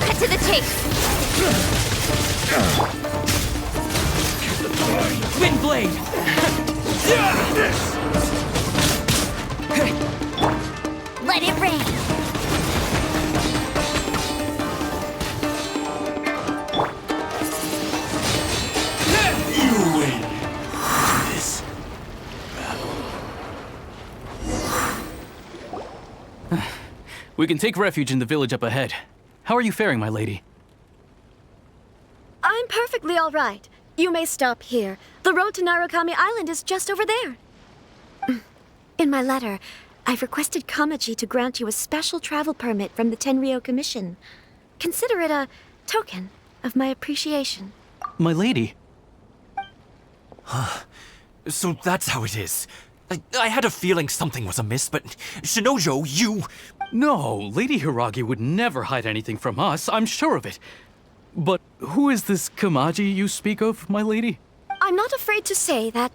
Cut to the chase! Wind blade! Let it rain! You win this. We can take refuge in the village up ahead. How are you faring, my lady? I'm perfectly all right. You may stop here. The road to Narukami Island is just over there. In my letter, I've requested Kamaji to grant you a special travel permit from the Tenryou Commission. Consider it a token of my appreciation. My lady. So that's how it is. I had a feeling something was amiss, but Shinojo, you... No, Lady Hiragi would never hide anything from us, I'm sure of it. But who is this Kamaji you speak of, my lady? I'm not afraid to say that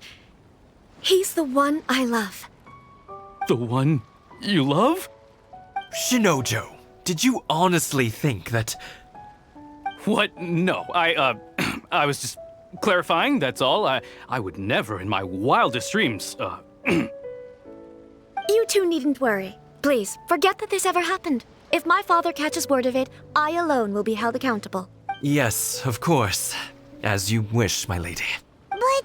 he's the one I love. The one you love? Shinojo, did you honestly think that... What? No, I was just clarifying, that's all. I would never in my wildest dreams, You two needn't worry. Please, forget that this ever happened. If my father catches word of it, I alone will be held accountable. Yes, of course. As you wish, my lady. But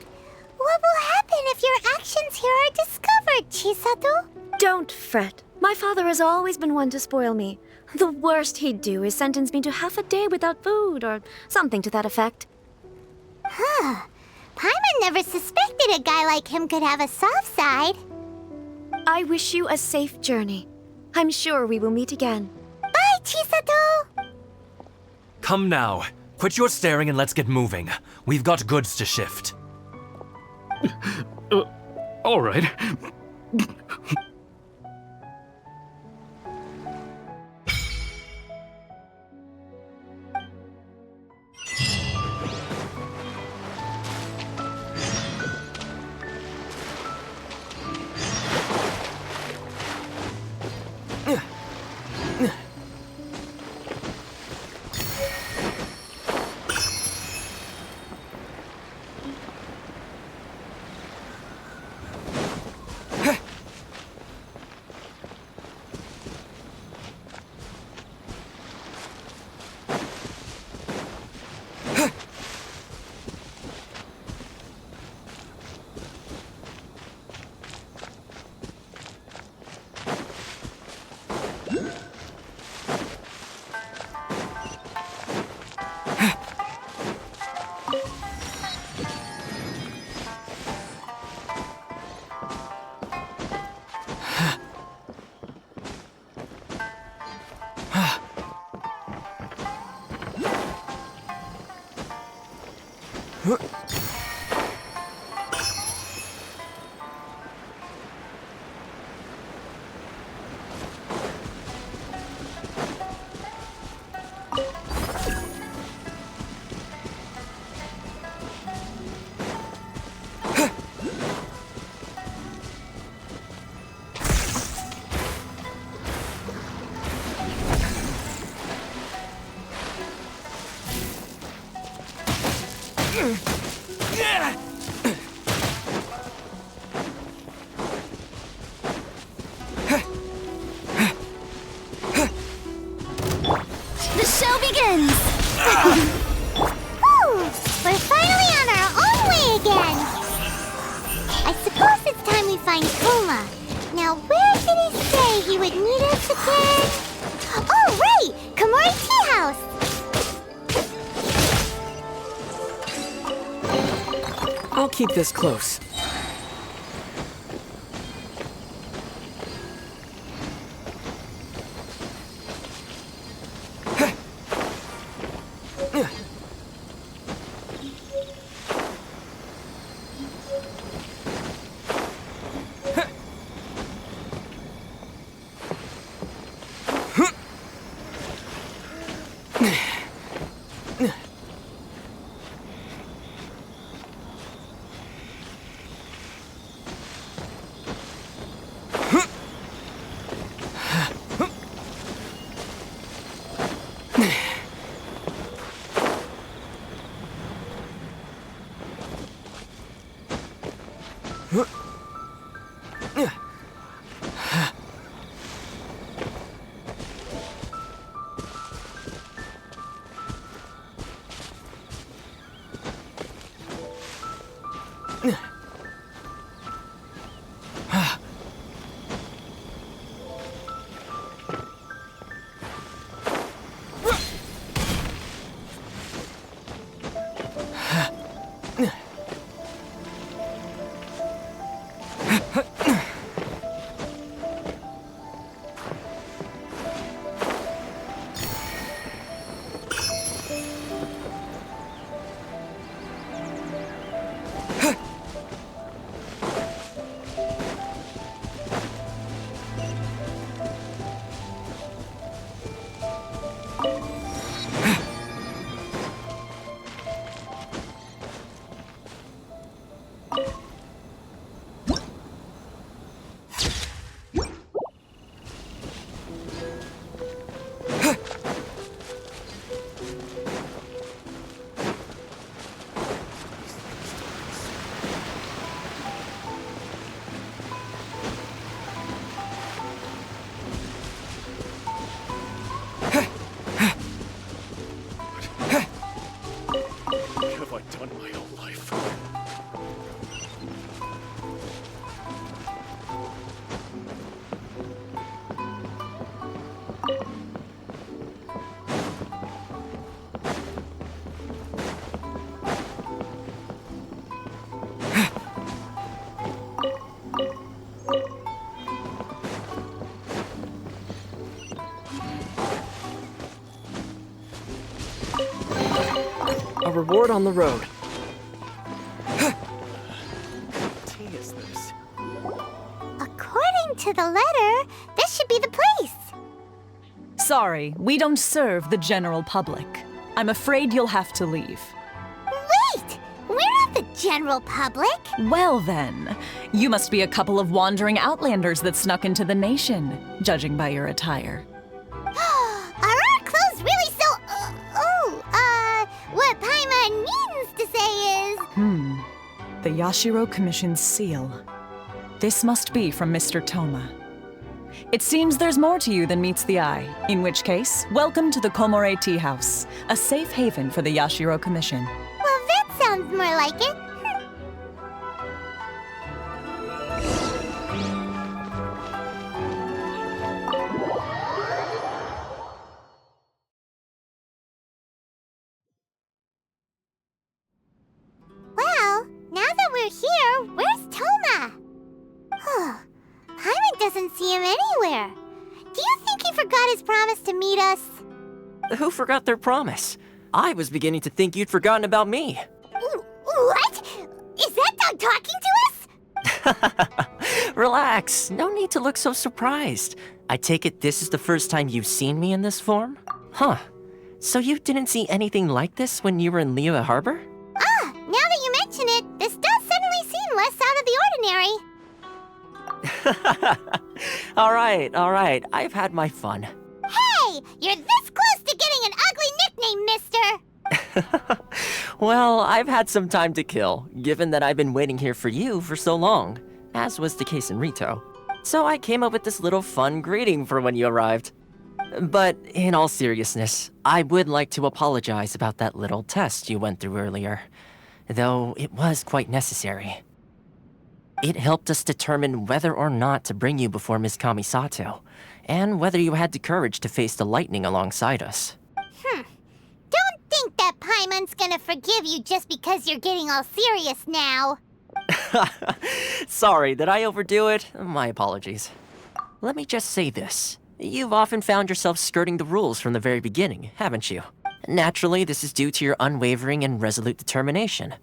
what will happen if your actions here are discovered, Chisato? Don't fret. My father has always been one to spoil me. The worst he'd do is sentence me to half a day without food or something to that effect. Huh. Paimon never suspected a guy like him could have a soft side. I wish you a safe journey. I'm sure we will meet again. Bye, Chisato! Come now. Quit your staring and let's get moving. We've got goods to shift. all right. dragons! Whew! We're finally on our own way again! I suppose it's time we find Kuma. Now, where did he say he would meet us again? Oh, right! Komori Tea House! I'll keep this close. A reward on the road. According to the letter, this should be the place. Sorry, we don't serve the general public. I'm afraid you'll have to leave. Wait! We're not the general public. Well then, you must be a couple of wandering outlanders that snuck into the nation, judging by your attire. Are our clothes really so... what Paimon means to say is... The Yashiro Commission's seal. This must be from Mr. Toma. It seems there's more to you than meets the eye, in which case, welcome to the Komore Tea House, a safe haven for the Yashiro Commission. Well, that sounds more like it. Well, now that we're here, where's Toma? Paimon doesn't see him anywhere. Do you think he forgot his promise to meet us? Who forgot their promise? I was beginning to think you'd forgotten about me. What? Is that dog talking to us? Relax, no need to look so surprised. I take it this is the first time you've seen me in this form? Huh. So you didn't see anything like this when you were in Liyue Harbor? Now that you mention it, this does suddenly seem less out of the ordinary. All right, I've had my fun. Hey, you're this close to getting an ugly nickname, mister! Well, I've had some time to kill, given that I've been waiting here for you for so long, as was the case in Rito. So I came up with this little fun greeting for when you arrived. But in all seriousness, I would like to apologize about that little test you went through earlier, though it was quite necessary. It helped us determine whether or not to bring you before Miss Kamisato, and whether you had the courage to face the lightning alongside us. Don't think that Paimon's gonna forgive you just because you're getting all serious now. Sorry, did I overdo it? My apologies. Let me just say this. You've often found yourself skirting the rules from the very beginning, haven't you? Naturally, this is due to your unwavering and resolute determination.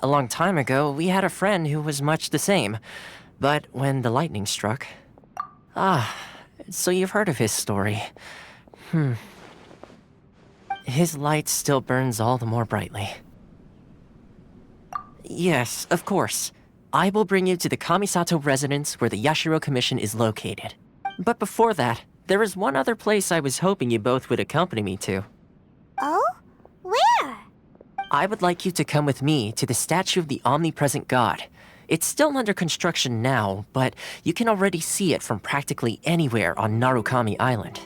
A long time ago, we had a friend who was much the same, but when the lightning struck... so you've heard of his story. His light still burns all the more brightly. Yes, of course. I will bring you to the Kamisato residence where the Yashiro Commission is located. But before that, there is one other place I was hoping you both would accompany me to. Oh? Where? I would like you to come with me to the statue of the omnipresent god. It's still under construction now, but you can already see it from practically anywhere on Narukami Island.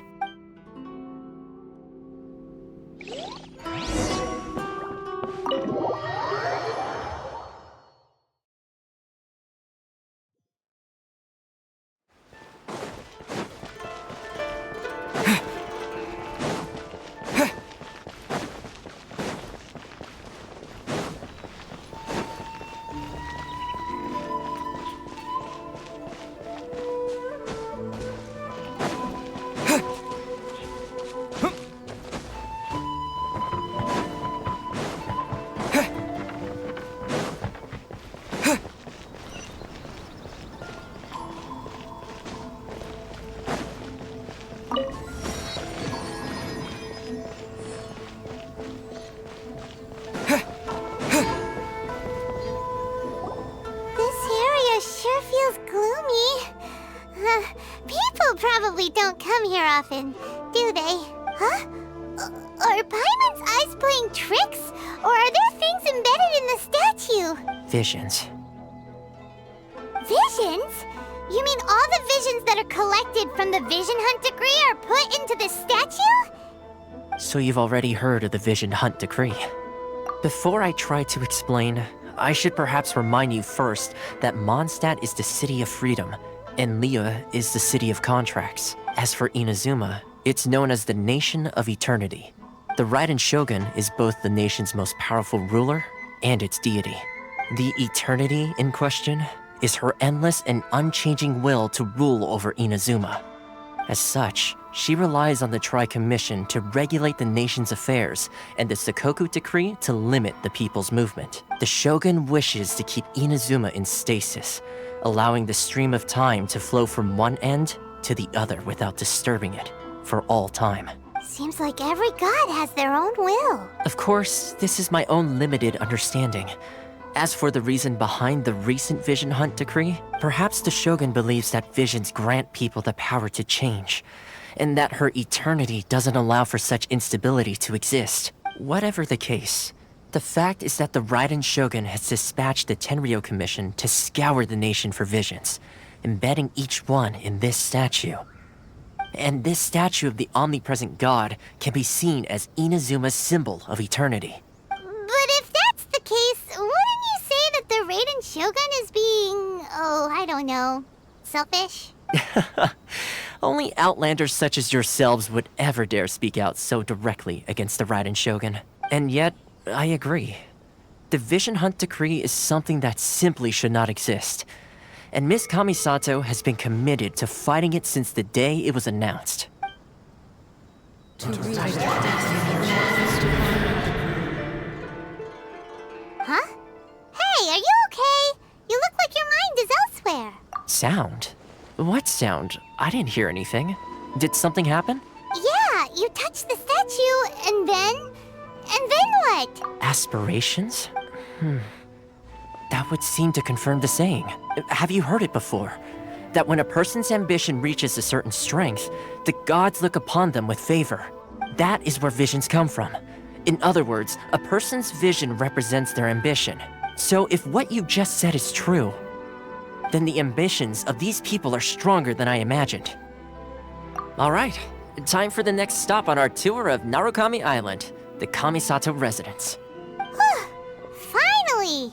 Probably don't come here often, do they? Huh? Are Paimon's eyes playing tricks? Or are there things embedded in the statue? Visions. Visions? You mean all the visions that are collected from the Vision Hunt Decree are put into the statue? So you've already heard of the Vision Hunt Decree. Before I try to explain, I should perhaps remind you first that Mondstadt is the city of freedom, and Liyue is the city of contracts. As for Inazuma, it's known as the Nation of Eternity. The Raiden Shogun is both the nation's most powerful ruler and its deity. The Eternity in question is her endless and unchanging will to rule over Inazuma. As such, she relies on the Tri-Commission to regulate the nation's affairs and the Sakoku Decree to limit the people's movement. The Shogun wishes to keep Inazuma in stasis, allowing the stream of time to flow from one end to the other without disturbing it for all time. Seems like every god has their own will. Of course, this is my own limited understanding. As for the reason behind the recent Vision Hunt Decree, perhaps the Shogun believes that visions grant people the power to change, and that her eternity doesn't allow for such instability to exist. Whatever the case, the fact is that the Raiden Shogun has dispatched the Tenryou Commission to scour the nation for visions, embedding each one in this statue. And this statue of the omnipresent god can be seen as Inazuma's symbol of eternity. But if that's the case, wouldn't you say that the Raiden Shogun is being, I don't know, selfish? Only outlanders such as yourselves would ever dare speak out so directly against the Raiden Shogun. And yet, I agree. The Vision Hunt Decree is something that simply should not exist. And Miss Kamisato has been committed to fighting it since the day it was announced. Huh? Hey, are you okay? You look like your mind is elsewhere. Sound? What sound? I didn't hear anything. Did something happen? Yeah, you touched the statue, and then what? Aspirations? That would seem to confirm the saying. Have you heard it before? That when a person's ambition reaches a certain strength, the gods look upon them with favor. That is where visions come from. In other words, a person's vision represents their ambition. So if what you just said is true, then the ambitions of these people are stronger than I imagined. All right, time for the next stop on our tour of Narukami Island, the Kamisato residence. Finally!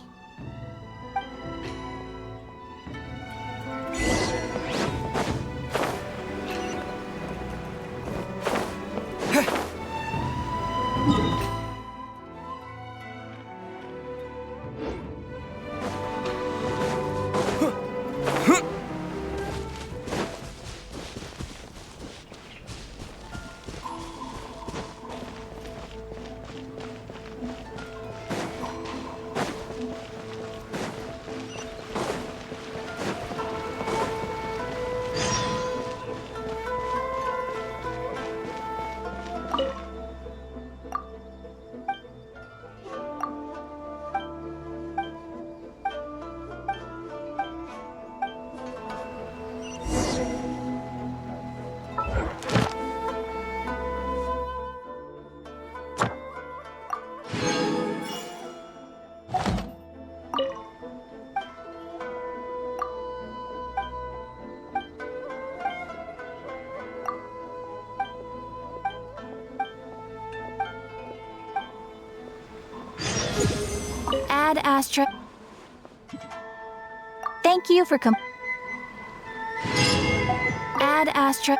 Ad Astra. Thank you for Ad Astra.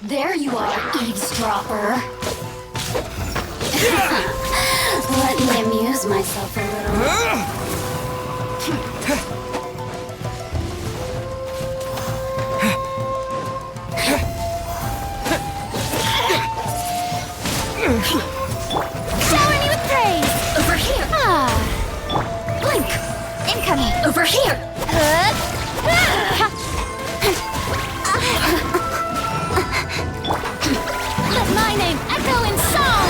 There you are, eavesdropper. Let me amuse myself a little. Shower me with praise! Over here! Blink! Incoming! Over here! Let my name echo in song!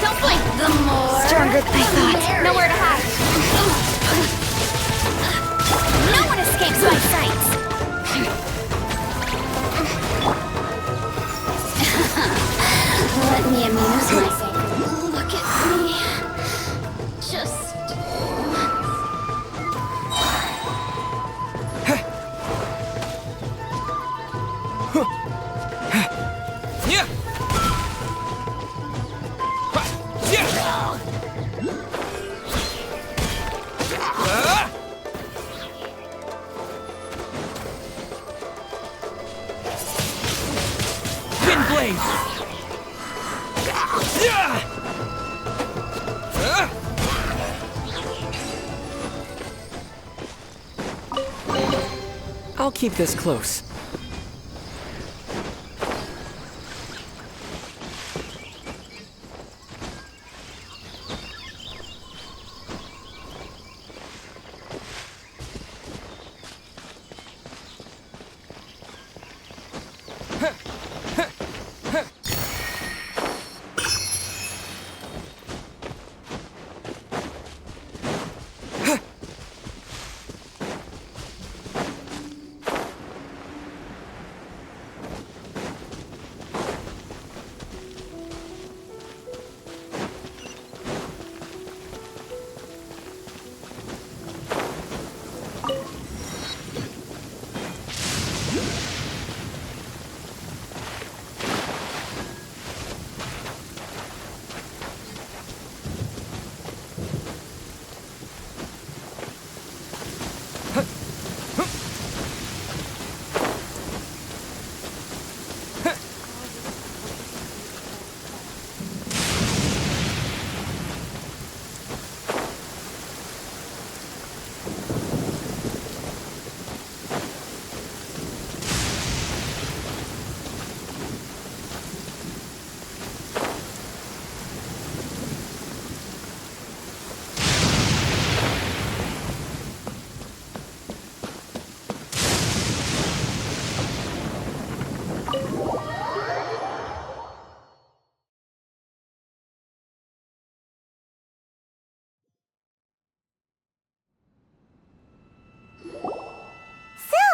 Don't blink! The more... Stronger than I thought. Nowhere to hide. No one escapes my sights! Let me amuse myself. Look at me. Just... blade! I'll keep this close.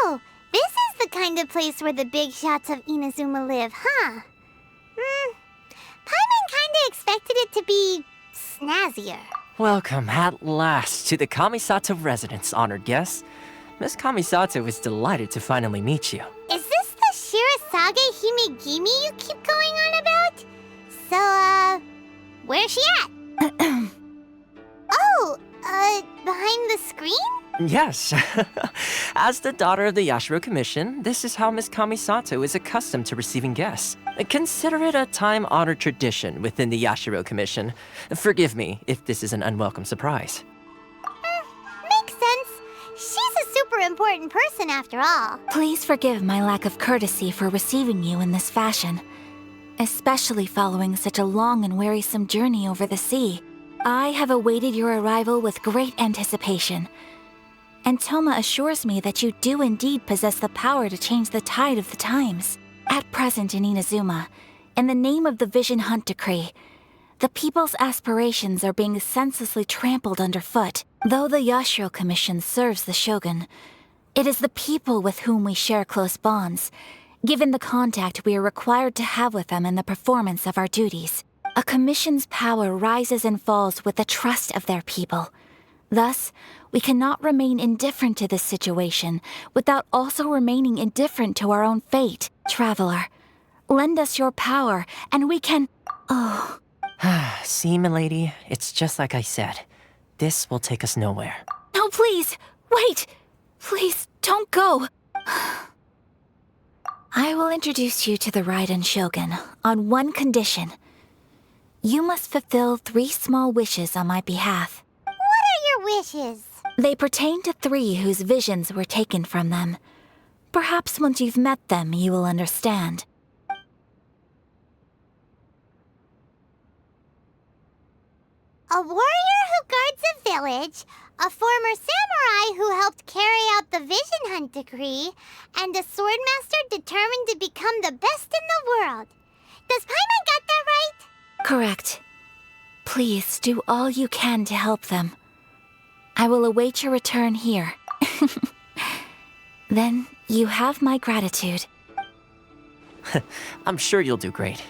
So, this is the kind of place where the big shots of Inazuma live, huh? Paimon kinda expected it to be snazzier. Welcome at last to the Kamisato residence, honored guests. Miss Kamisato is delighted to finally meet you. Is this the Shirasage Himegimi you keep going on about? So, where's she at? Oh, behind the screen? Yes. As the daughter of the Yashiro Commission, this is how Miss Kamisato is accustomed to receiving guests. Consider it a time-honored tradition within the Yashiro Commission. Forgive me if this is an unwelcome surprise. Makes sense. She's a super important person after all. Please forgive my lack of courtesy for receiving you in this fashion, especially following such a long and wearisome journey over the sea. I have awaited your arrival with great anticipation, and Toma assures me that you do indeed possess the power to change the tide of the times. At present in Inazuma, in the name of the Vision Hunt Decree, the people's aspirations are being senselessly trampled underfoot. Though the Yashiro Commission serves the Shogun, it is the people with whom we share close bonds, given the contact we are required to have with them in the performance of our duties. A commission's power rises and falls with the trust of their people. Thus, we cannot remain indifferent to this situation without also remaining indifferent to our own fate. Traveler, lend us your power, and we can... Oh... See, milady, it's just like I said. This will take us nowhere. No, please! Wait! Please, don't go! I will introduce you to the Raiden Shogun on one condition. You must fulfill 3 small wishes on my behalf. What are your wishes? They pertain to 3 whose visions were taken from them. Perhaps once you've met them, you will understand. A warrior who guards a village, a former samurai who helped carry out the Vision Hunt Decree, and a swordmaster determined to become the best in the world. Does Paimon got that right? Correct. Please do all you can to help them. I will await your return here. Then you have my gratitude. I'm sure you'll do great.